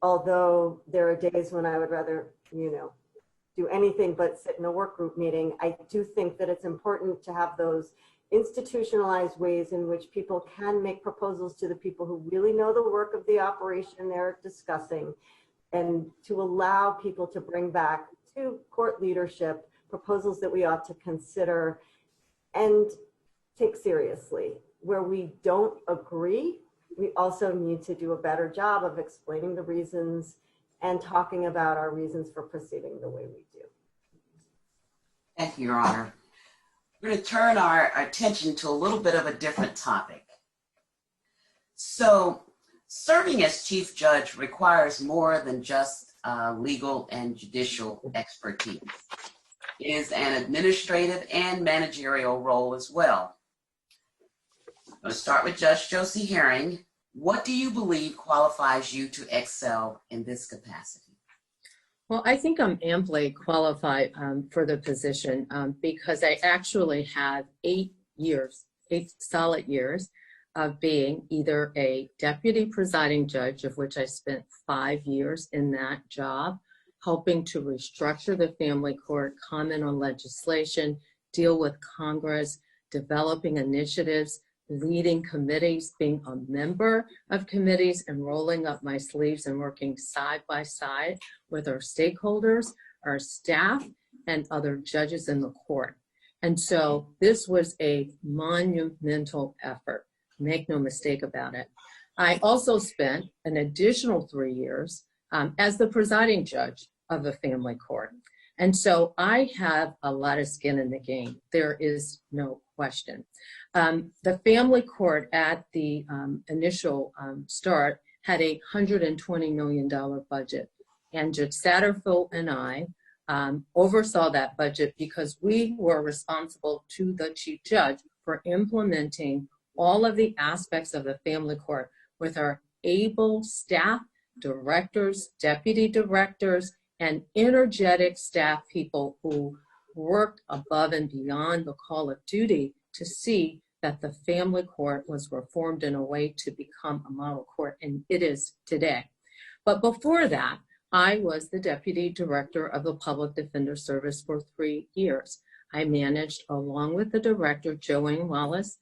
although there are days when I would rather, do anything but sit in a work group meeting, I do think that it's important to have those institutionalized ways in which people can make proposals to the people who really know the work of the operation they're discussing, and to allow people to bring back to court leadership proposals that we ought to consider and take seriously. Where we don't agree, we also need to do a better job of explaining the reasons and talking about our reasons for proceeding the way we do. Thank you, Your Honor. We're going to turn our attention to a little bit of a different topic. So, serving as Chief Judge requires more than just legal and judicial expertise. It is an administrative and managerial role as well. I'm going to start with Judge Josey-Herring. What do you believe qualifies you to excel in this capacity? Well, I think I'm amply qualified for the position because I actually have 8 solid years of being either a deputy presiding judge, of which I spent 5 years in that job, helping to restructure the family court, comment on legislation, deal with Congress, developing initiatives, leading committees, being a member of committees, and rolling up my sleeves and working side by side with our stakeholders, our staff, and other judges in the court. And so this was a monumental effort. Make no mistake about it. I also spent an additional 3 years as the presiding judge of the family court. And so I have a lot of skin in the game. There is no question. The family court at the initial start had a $120 million budget. And Judge Satterfield and I oversaw that budget because we were responsible to the chief judge for implementing all of the aspects of the family court with our able staff, directors, deputy directors, and energetic staff people who worked above and beyond the call of duty to see that the family court was reformed in a way to become a model court, and it is today. But before that, I was the deputy director of the Public Defender Service for 3 years. I managed, along with the director, Joanne Wallace,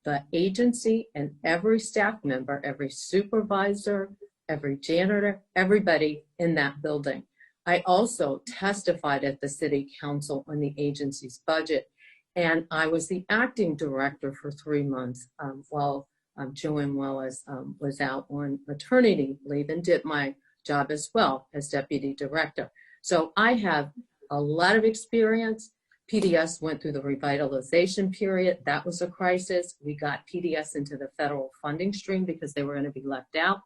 the agency and every staff member, every supervisor, every janitor, everybody in that building. I also testified at the City Council on the agency's budget, and I was the acting director for 3 months while Joanne Wallace was out on maternity leave, and did my job as well as deputy director. So I have a lot of experience. PDS went through the revitalization period. That was a crisis. We got PDS into the federal funding stream because they were going to be left out.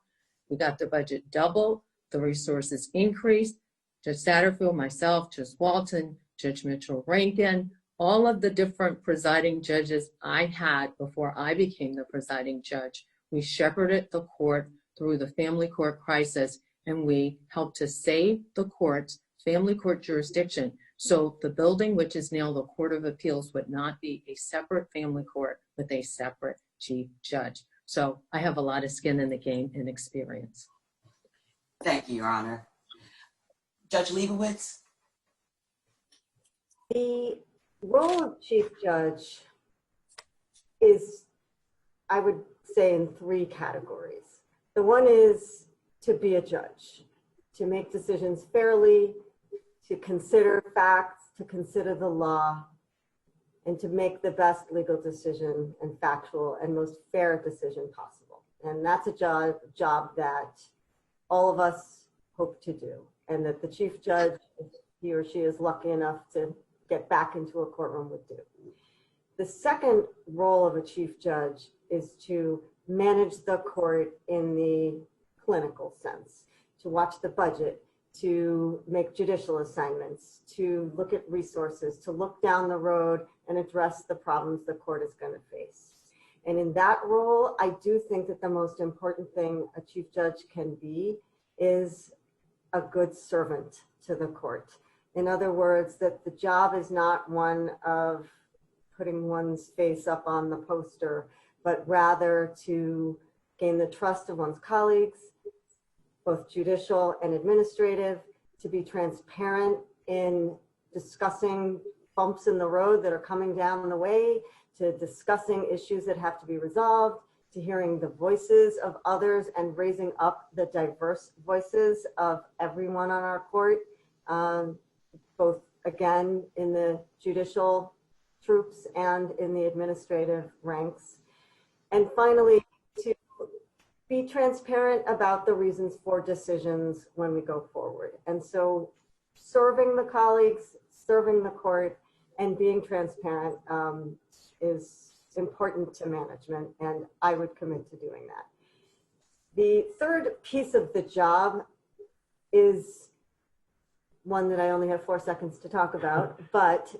We got the budget doubled, the resources increased. Judge Satterfield, myself, Judge Walton, Judge Mitchell Rankin, all of the different presiding judges I had before I became the presiding judge, we shepherded the court through the family court crisis, and we helped to save the court's family court jurisdiction. So the building, which is now the Court of Appeals, would not be a separate family court with a separate chief judge. So I have a lot of skin in the game and experience. Thank you, Your Honor. Judge Leibovitz? The role of chief judge is, I would say, in 3 categories. The one is to be a judge, to make decisions fairly, to consider facts, to consider the law, and to make the best legal decision and factual and most fair decision possible. And that's a job that all of us hope to do, and that the chief judge, if he or she is lucky enough to get back into a courtroom, would do. The second role of a chief judge is to manage the court in the clinical sense, to watch the budget, to make judicial assignments, to look at resources, to look down the road and address the problems the court is going to face. And in that role, I do think that the most important thing a chief judge can be is a good servant to the court. In other words, that the job is not one of putting one's face up on the poster, but rather to gain the trust of one's colleagues, both judicial and administrative, to be transparent in discussing bumps in the road that are coming down the way, to discussing issues that have to be resolved, to hearing the voices of others and raising up the diverse voices of everyone on our court, both again in the judicial troops and in the administrative ranks. And finally, to be transparent about the reasons for decisions when we go forward. And so serving the colleagues, serving the court, and being transparent is important to management, and I would commit to doing that. The third piece of the job is one that I only have 4 seconds to talk about, but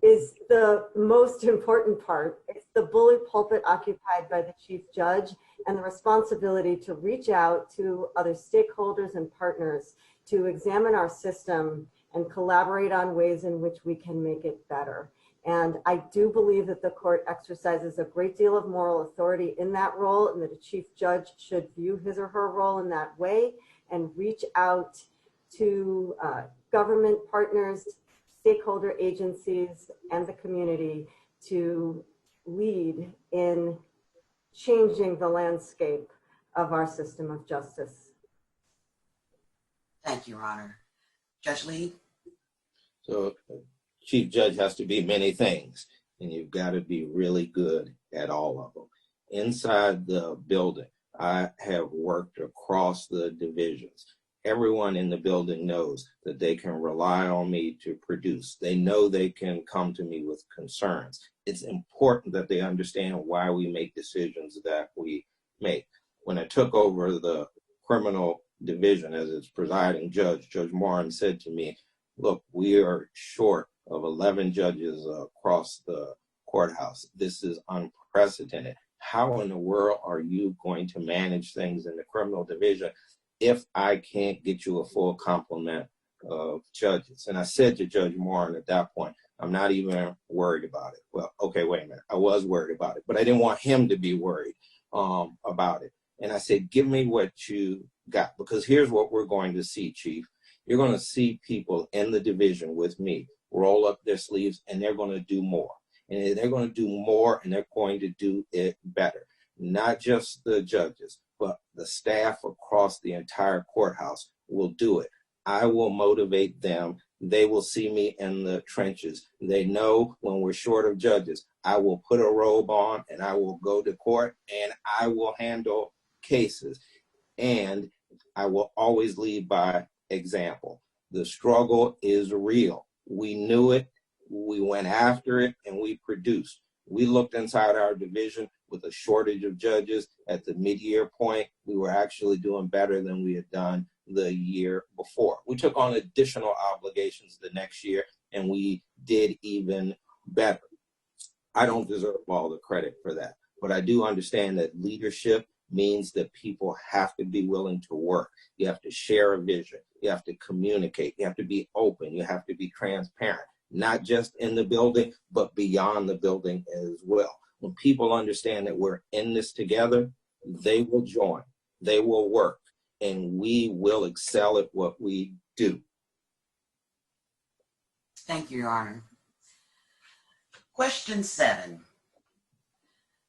is the most important part. It's the bully pulpit occupied by the chief judge and the responsibility to reach out to other stakeholders and partners to examine our system and collaborate on ways in which we can make it better. And I do believe that the court exercises a great deal of moral authority in that role, and that a chief judge should view his or her role in that way and reach out to government partners, stakeholder agencies, and the community to lead in changing the landscape of our system of justice. Thank you, Your Honor. Judge Lee? So chief judge has to be many things, and you've got to be really good at all of them. Inside the building, I have worked across the divisions. Everyone in the building knows that they can rely on me to produce. They know they can come to me with concerns. It's important that they understand why we make decisions that we make. When I took over the criminal division as its presiding judge, Judge Moran said to me, look, we are short of 11 judges across the courthouse. This is unprecedented. How in the world are you going to manage things in the criminal division if I can't get you a full complement of judges? And I said to Judge Moran at that point, I'm not even worried about it. Well, okay, wait a minute. I was worried about it, but I didn't want him to be worried about it. And I said, give me what you got, because here's what we're going to see, Chief. You're going to see people in the division with me roll up their sleeves, and they're going to do more. And they're going to do more, and they're going to do it better. Not just the judges, but the staff across the entire courthouse will do it. I will motivate them. They will see me in the trenches. They know when we're short of judges, I will put a robe on and I will go to court and I will handle cases. And I will always lead by example. The struggle is real. We knew it, we went after it, and we produced. We looked inside our division with a shortage of judges. At the mid-year point, we were actually doing better than we had done the year before. We took on additional obligations the next year, and we did even better. I don't deserve all the credit for that, but I do understand that leadership means that people have to be willing to work. You have to share a vision. You have to communicate. You have to be open. You have to be transparent, not just in the building, but beyond the building as well. When people understand that we're in this together, they will join, they will work, and we will excel at what we do. Thank you, Your Honor. Question 7.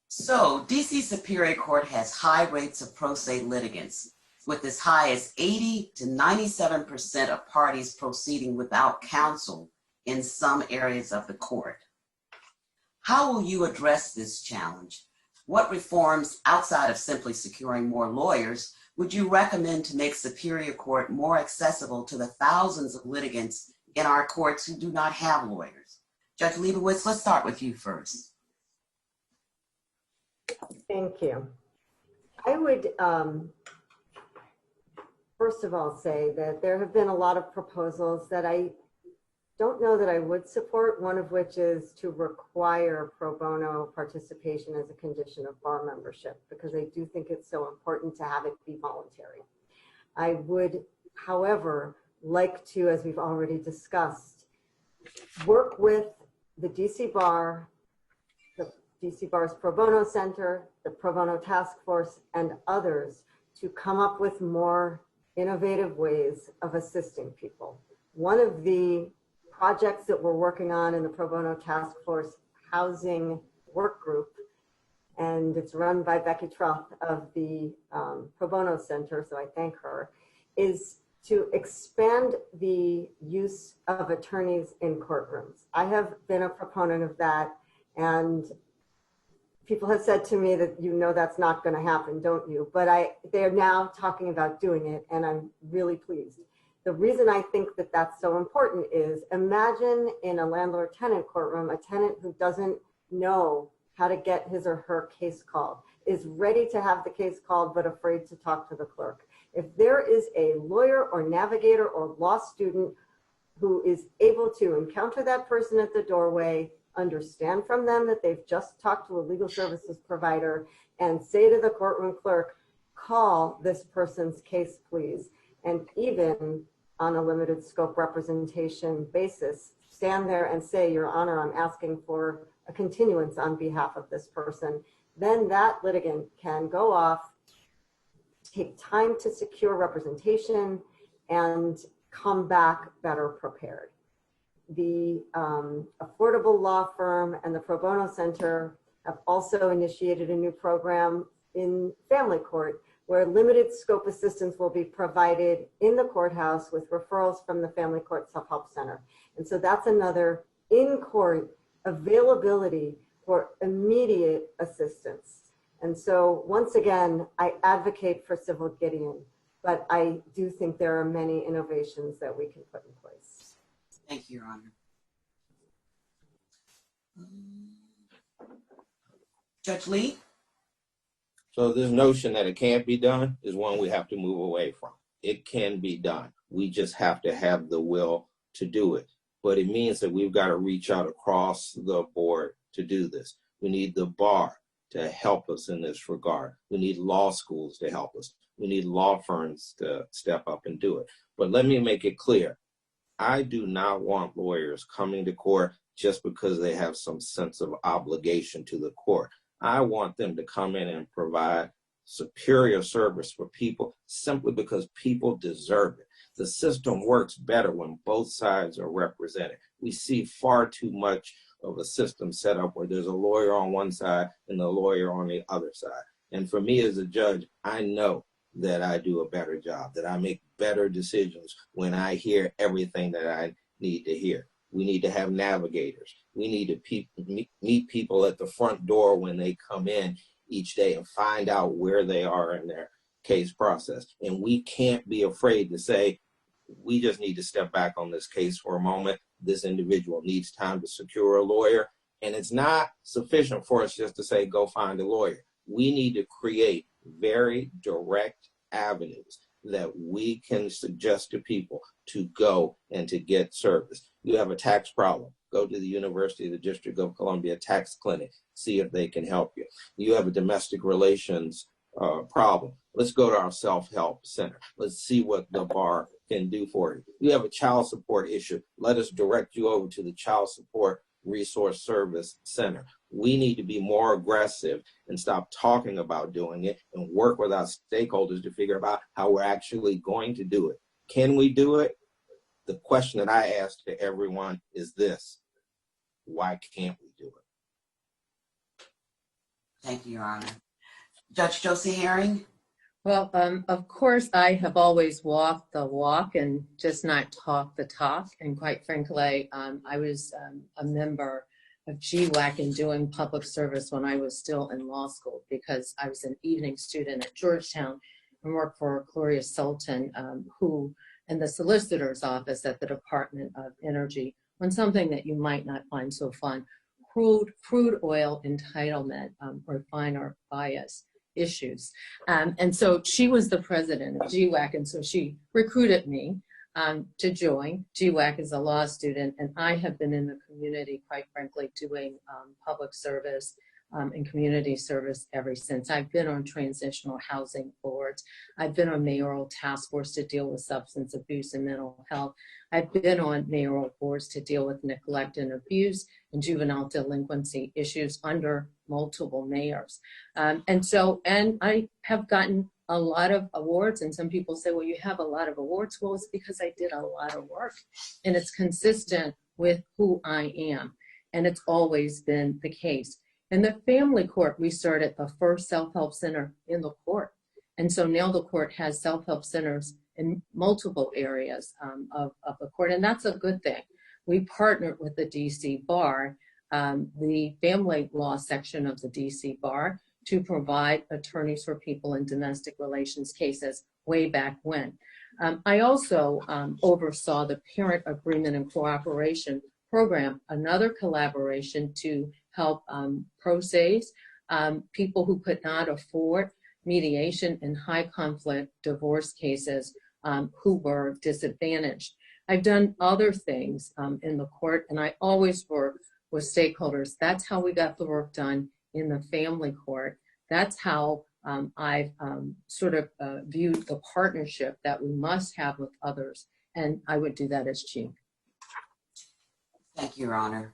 So, D.C. Superior Court has high rates of pro se litigants. with as high as 80 to 97% of parties proceeding without counsel in some areas of the court. How will you address this challenge? What reforms outside of simply securing more lawyers would you recommend to make Superior Court more accessible to the thousands of litigants in our courts who do not have lawyers? Judge Leibovitz, let's start with you first. Thank you. I would first of all say that there have been a lot of proposals that I don't know that I would support, one of which is to require pro bono participation as a condition of bar membership, because I do think it's so important to have it be voluntary. I would, however, like to, as we've already discussed, work with the DC Bar, the DC Bar's Pro Bono Center, the Pro Bono Task Force, and others to come up with more innovative ways of assisting people. One of the projects that we're working on in the Pro Bono Task Force Housing Work Group, and it's run by Becky Truth of the Pro Bono Center, so I thank her, is to expand the use of attorneys in courtrooms. I have been a proponent of that, and people have said to me that, you know, that's not going to happen, don't you? But they're now talking about doing it, and I'm really pleased. The reason I think that that's so important is, imagine in a landlord-tenant courtroom, a tenant who doesn't know how to get his or her case called, is ready to have the case called but afraid to talk to the clerk. If there is a lawyer or navigator or law student who is able to encounter that person at the doorway, understand from them that they've just talked to a legal services provider, and say to the courtroom clerk, call this person's case, please, and even on a limited scope representation basis, stand there and say, Your Honor, I'm asking for a continuance on behalf of this person. Then that litigant can go off, take time to secure representation, and come back better prepared. The Affordable Law Firm and the Pro Bono Center have also initiated a new program in family court where limited scope assistance will be provided in the courthouse with referrals from the Family Court Self-Help Center. And so that's another in-court availability for immediate assistance. And so once again, I advocate for Civil Gideon, but I do think there are many innovations that we can put in place. Thank you, Your Honor. Judge Lee? So this notion that it can't be done is one we have to move away from. It can be done. We just have to have the will to do it. But it means that we've got to reach out across the board to do this. We need the bar to help us in this regard. We need law schools to help us. We need law firms to step up and do it. But let me make it clear. I do not want lawyers coming to court just because they have some sense of obligation to the court. I want them to come in and provide superior service for people simply because people deserve it. The system works better when both sides are represented. We see far too much of a system set up where there's a lawyer on one side and a lawyer on the other side. And for me as a judge, I know that I do a better job, that I make better decisions when I hear everything that I need to hear. We need to have navigators. We need to meet people at the front door when they come in each day and find out where they are in their case process. And we can't be afraid to say, we just need to step back on this case for a moment. This individual needs time to secure a lawyer. And it's not sufficient for us just to say, go find a lawyer. We need to create very direct avenues that we can suggest to people to go and to get service. You have a tax problem, go to the University of the District of Columbia Tax Clinic, see if they can help you. You have a domestic relations problem, let's go to our self-help center. Let's see what the bar can do for you. You have a child support issue, let us direct you over to the Child Support Resource Service Center. We need to be more aggressive and stop talking about doing it and work with our stakeholders to figure out how we're actually going to do it. Can we do it? The question that I ask to everyone is this: why can't we do it? Thank you, Your Honor. Judge Josey-Herring? Well, of course, I have always walked the walk and just not talked the talk. And quite frankly, I was a member of GWAC and doing public service when I was still in law school, because I was an evening student at Georgetown and worked for Gloria Sultan, who in the solicitor's office at the Department of Energy on something that you might not find so fun, crude oil entitlement, refiner bias issues. And so she was the president of GWAC, and so she recruited me to join. GWAC as a law student, and I have been in the community, quite frankly, doing public service and community service ever since. I've been on transitional housing boards. I've been on mayoral task force to deal with substance abuse and mental health. I've been on mayoral boards to deal with neglect and abuse and juvenile delinquency issues under multiple mayors. And I have gotten a lot of awards, and some people say, well, you have a lot of awards. Well, it's because I did a lot of work, and it's consistent with who I am, and it's always been the case. In the family court, we started the first self-help center in the court. And so now the court has self-help centers in multiple areas of the court, and that's a good thing. We partnered with the DC Bar, the family law section of the DC Bar, to provide attorneys for people in domestic relations cases way back when. I also oversaw the Parent Agreement and Cooperation Program, another collaboration to help pro ses, people who could not afford mediation in high conflict divorce cases who were disadvantaged. I've done other things in the court, and I always work with stakeholders. That's how we got the work done in the family court. That's how I've sort of viewed the partnership that we must have with others, and I would do that as chief. Thank you, Your Honor.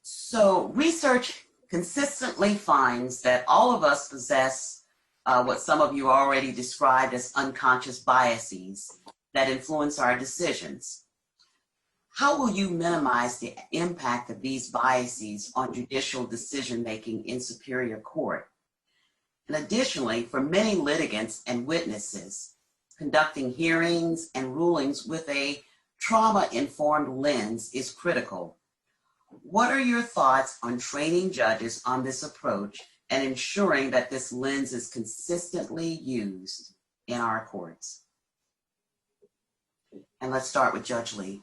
So research consistently finds that all of us possess what some of you already described as unconscious biases that influence our decisions. How will you minimize the impact of these biases on judicial decision-making in Superior Court? And additionally, for many litigants and witnesses, conducting hearings and rulings with a trauma-informed lens is critical. What are your thoughts on training judges on this approach and ensuring that this lens is consistently used in our courts? And let's start with Judge Lee.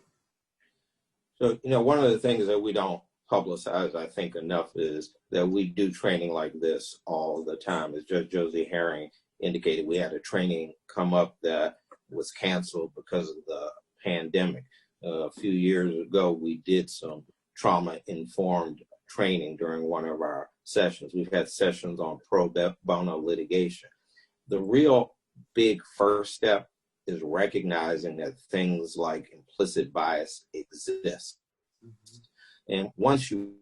So, one of the things that we don't publicize, I think, enough is that we do training like this all the time. As Judge Josey-Herring indicated, we had a training come up that was canceled because of the pandemic. A few years ago, we did some trauma-informed training during one of our sessions. We've had sessions on pro bono litigation. The real big first step is recognizing that things like implicit bias exist. And once you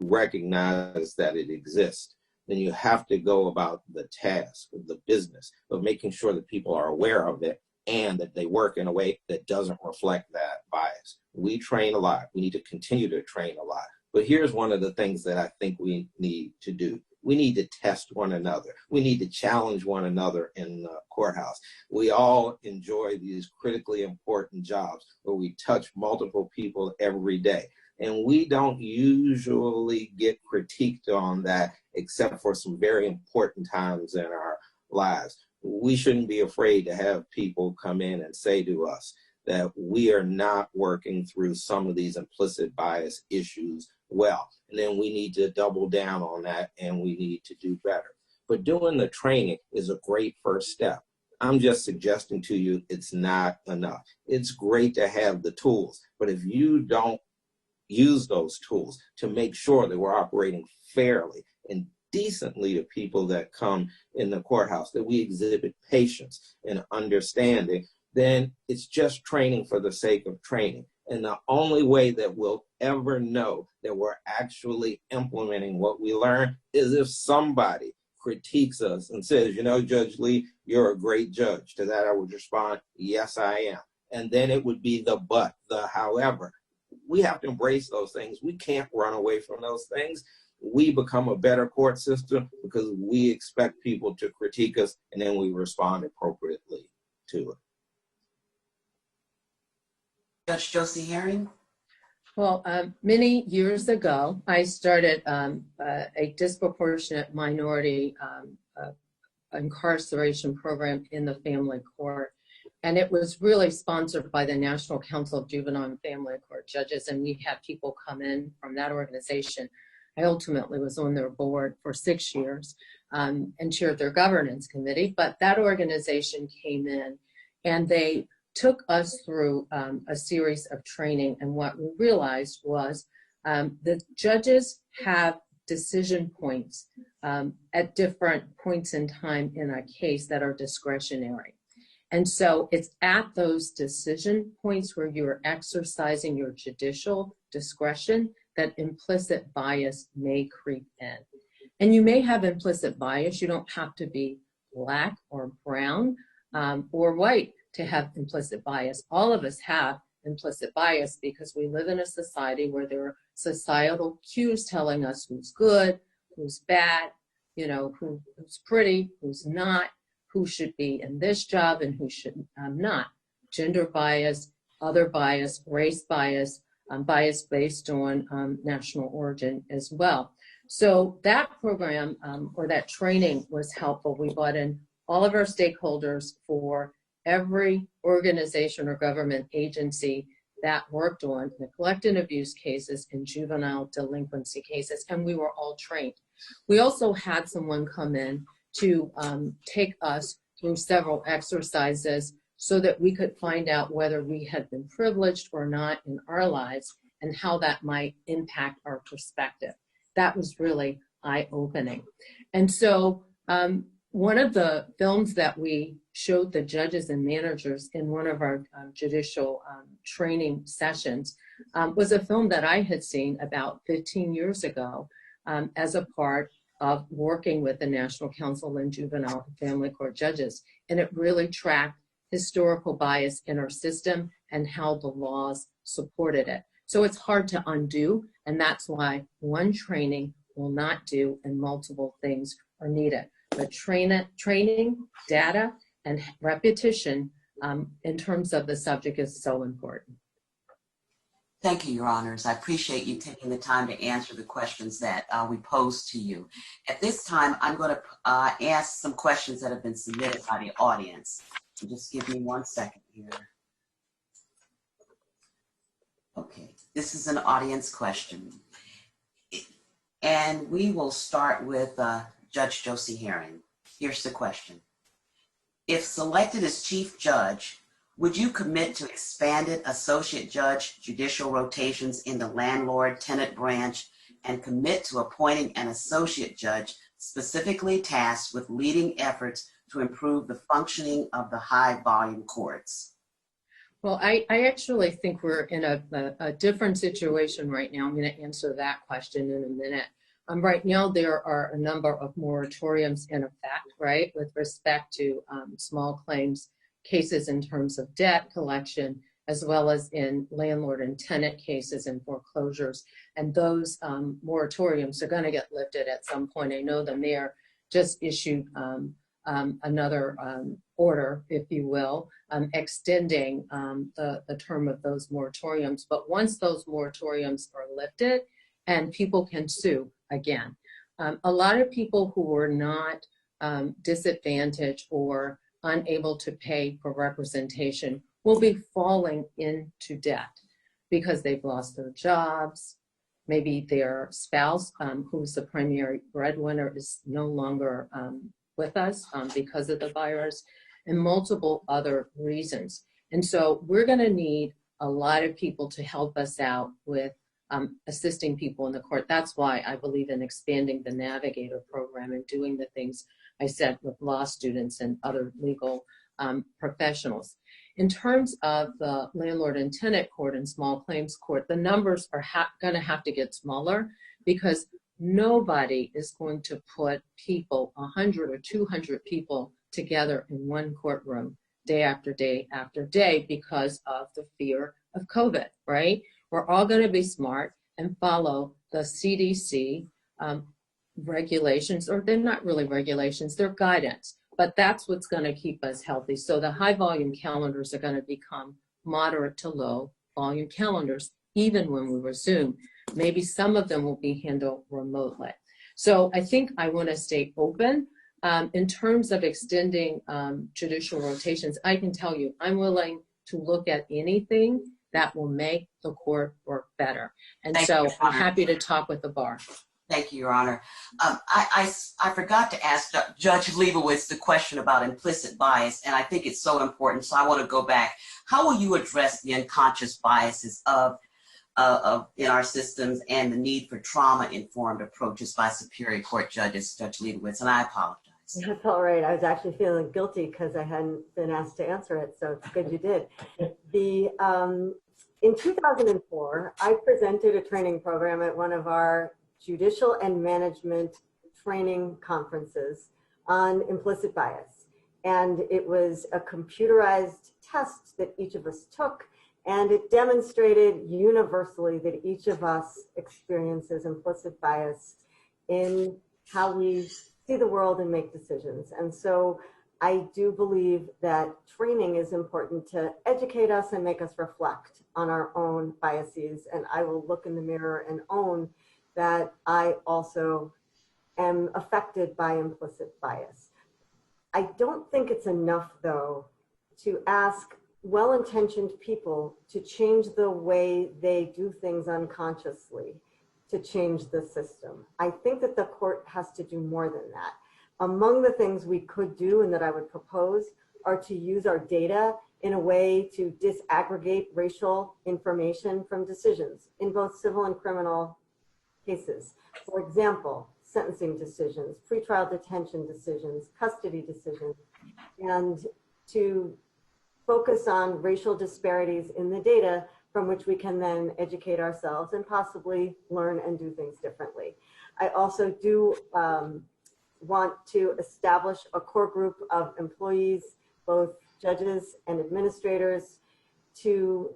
recognize that it exists, then you have to go about the task, the business of making sure that people are aware of it and that they work in a way that doesn't reflect that bias. We train a lot. We need to continue to train a lot. But here's one of the things that I think we need to do. We need to test one another. We need to challenge one another in the courthouse. We all enjoy these critically important jobs where we touch multiple people every day. And we don't usually get critiqued on that except for some very important times in our lives. We shouldn't be afraid to have people come in and say to us that we are not working through some of these implicit bias issues well. And then we need to double down on that and we need to do better. But doing the training is a great first step. I'm just suggesting to you it's not enough. It's great to have the tools, but if you don't use those tools to make sure that we're operating fairly and decently to people that come in the courthouse, that we exhibit patience and understanding, then it's just training for the sake of training. And the only way that we'll ever know that we're actually implementing what we learn is if somebody critiques us and says, Judge Lee, you're a great judge. To that I would respond, yes, I am. And then it would be the but, the however. We have to embrace those things. We can't run away from those things. we become a better court system because we expect people to critique us and then we respond appropriately to it. Judge Josey-Herring? Well, many years ago, I started a disproportionate minority incarceration program in the family court. And it was really sponsored by the National Council of Juvenile and Family Court Judges. And we had people come in from that organization. I ultimately was on their board for 6 years and chaired their governance committee. But that organization came in and they took us through a series of training. And what we realized was the judges have decision points at different points in time in a case that are discretionary. And so it's at those decision points where you're exercising your judicial discretion that implicit bias may creep in. And you may have implicit bias. You don't have to be black or brown or white to have implicit bias. All of us have implicit bias because we live in a society where there are societal cues telling us who's good, who's bad, you know, who's pretty, who's not, who should be in this job and who should not. Gender bias, other bias, race bias, bias based on national origin as well. So that program or that training was helpful. We brought in all of our stakeholders for every organization or government agency that worked on neglect and abuse cases and juvenile delinquency cases, and we were all trained. We also had someone come in to take us through several exercises so that we could find out whether we had been privileged or not in our lives and how that might impact our perspective. That was really eye-opening. And so one of the films that we showed the judges and managers in one of our judicial training sessions was a film that I had seen about 15 years ago as a part of working with the National Council and Juvenile and Family Court Judges. And it really tracked historical bias in our system and how the laws supported it. So it's hard to undo, and that's why one training will not do and multiple things are needed. But training, data, and repetition in terms of the subject is so important. Thank you, Your Honors. I appreciate you taking the time to answer the questions that we posed to you. At this time, I'm going to ask some questions that have been submitted by the audience. So just give me 1 second here. Okay, this is an audience question. And we will start with Judge Josey-Herring. Here's the question. If selected as Chief Judge, would you commit to expanded Associate Judge judicial rotations in the Landlord-Tenant branch and commit to appointing an Associate Judge specifically tasked with leading efforts to improve the functioning of the high-volume courts? Well, I actually think we're in a different situation right now. I'm going to answer that question in a minute. Right now, there are a number of moratoriums in effect, right, with respect to small claims cases in terms of debt collection, as well as in landlord and tenant cases and foreclosures. And those moratoriums are going to get lifted at some point. I know the mayor just issued another order, if you will, extending the term of those moratoriums. But once those moratoriums are lifted and people can sue again, a lot of people who were not disadvantaged or unable to pay for representation will be falling into debt because they've lost their jobs. Maybe their spouse, who's the primary breadwinner, is no longer with us because of the virus, and multiple other reasons. And so we're going to need a lot of people to help us out with assisting people in the court. That's why I believe in expanding the Navigator program and doing the things I said with law students and other legal professionals. In terms of the landlord and tenant court and small claims court, the numbers are going to have to get smaller because nobody is going to put people, 100 or 200 people together in one courtroom day after day after day because of the fear of COVID, right? We're all going to be smart and follow the CDC regulations, or they're not really regulations, they're guidance, but that's what's going to keep us healthy. So the high volume calendars are going to become moderate to low volume calendars, even when we resume. Maybe some of them will be handled remotely. So I think I want to stay open. In terms of extending judicial rotations, I can tell you I'm willing to look at anything that will make the court work better. And so I'm happy to talk with the bar. Thank you, Your Honor. I forgot to ask Judge Leibovitz the question about implicit bias, and I think it's so important, so I want to go back. How will you address the unconscious biases of in our systems and the need for trauma-informed approaches by Superior Court judges, Judge Leibovitz? And I apologize. That's all right. I was actually feeling guilty because I hadn't been asked to answer it, so it's good you did. In 2004, I presented a training program at one of our judicial and management training conferences on implicit bias. And it was a computerized test that each of us took, and it demonstrated universally that each of us experiences implicit bias in how we see the world and make decisions. And so I do believe that training is important to educate us and make us reflect on our own biases. And I will look in the mirror and own that I also am affected by implicit bias. I don't think it's enough, though, to ask well-intentioned people to change the way they do things unconsciously to change the system. I think that the court has to do more than that. Among the things we could do and that I would propose are to use our data in a way to disaggregate racial information from decisions in both civil and criminal cases. For example, sentencing decisions, pretrial detention decisions, custody decisions, and to focus on racial disparities in the data from which we can then educate ourselves and possibly learn and do things differently. I also do want to establish a core group of employees, both judges and administrators, to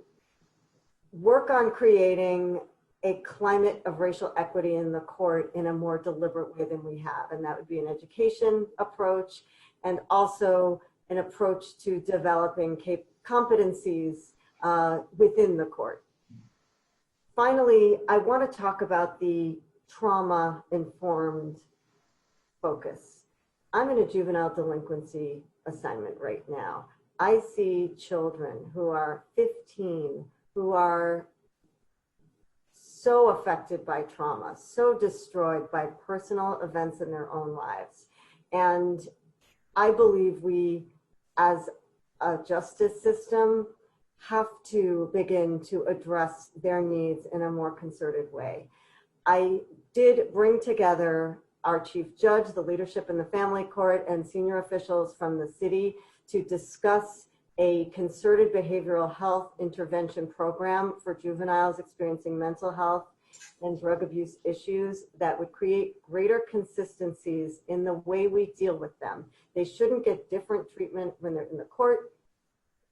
work on creating a climate of racial equity in the court in a more deliberate way than we have. And that would be an education approach and also an approach to developing competencies within the court. Finally, I want to talk about the trauma-informed focus. I'm in a juvenile delinquency assignment right now. I see children who are 15 who are so affected by trauma, so destroyed by personal events in their own lives. And I believe we, as a justice system, have to begin to address their needs in a more concerted way. I did bring together our chief judge, the leadership in the family court, and senior officials from the city to discuss a concerted behavioral health intervention program for juveniles experiencing mental health and drug abuse issues that would create greater consistencies in the way we deal with them. They shouldn't get different treatment when they're in the court,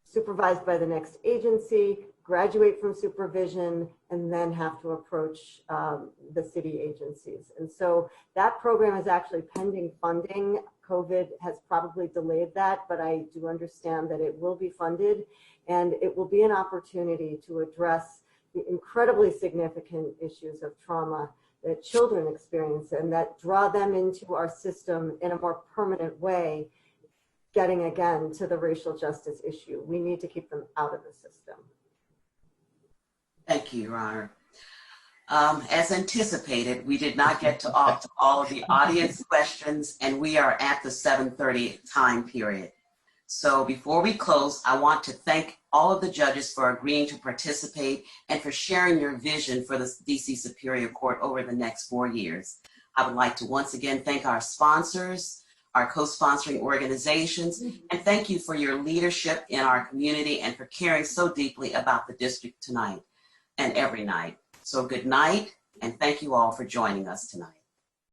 supervised by the next agency, graduate from supervision, and then have to approach the city agencies. And so that program is actually pending funding. COVID has probably delayed that, but I do understand that it will be funded, and it will be an opportunity to address the incredibly significant issues of trauma that children experience and that draw them into our system in a more permanent way, getting again to the racial justice issue. We need to keep them out of the system. Thank you, Your Honor. As anticipated, we did not get to all of the audience questions, and we are at the 7:30 time period. So before we close, I want to thank all of the judges for agreeing to participate and for sharing your vision for the DC Superior Court over the next 4 years. I would like to once again thank our sponsors, our co-sponsoring organizations, and thank you for your leadership in our community and for caring so deeply about the district tonight and every night. So good night, and thank you all for joining us tonight.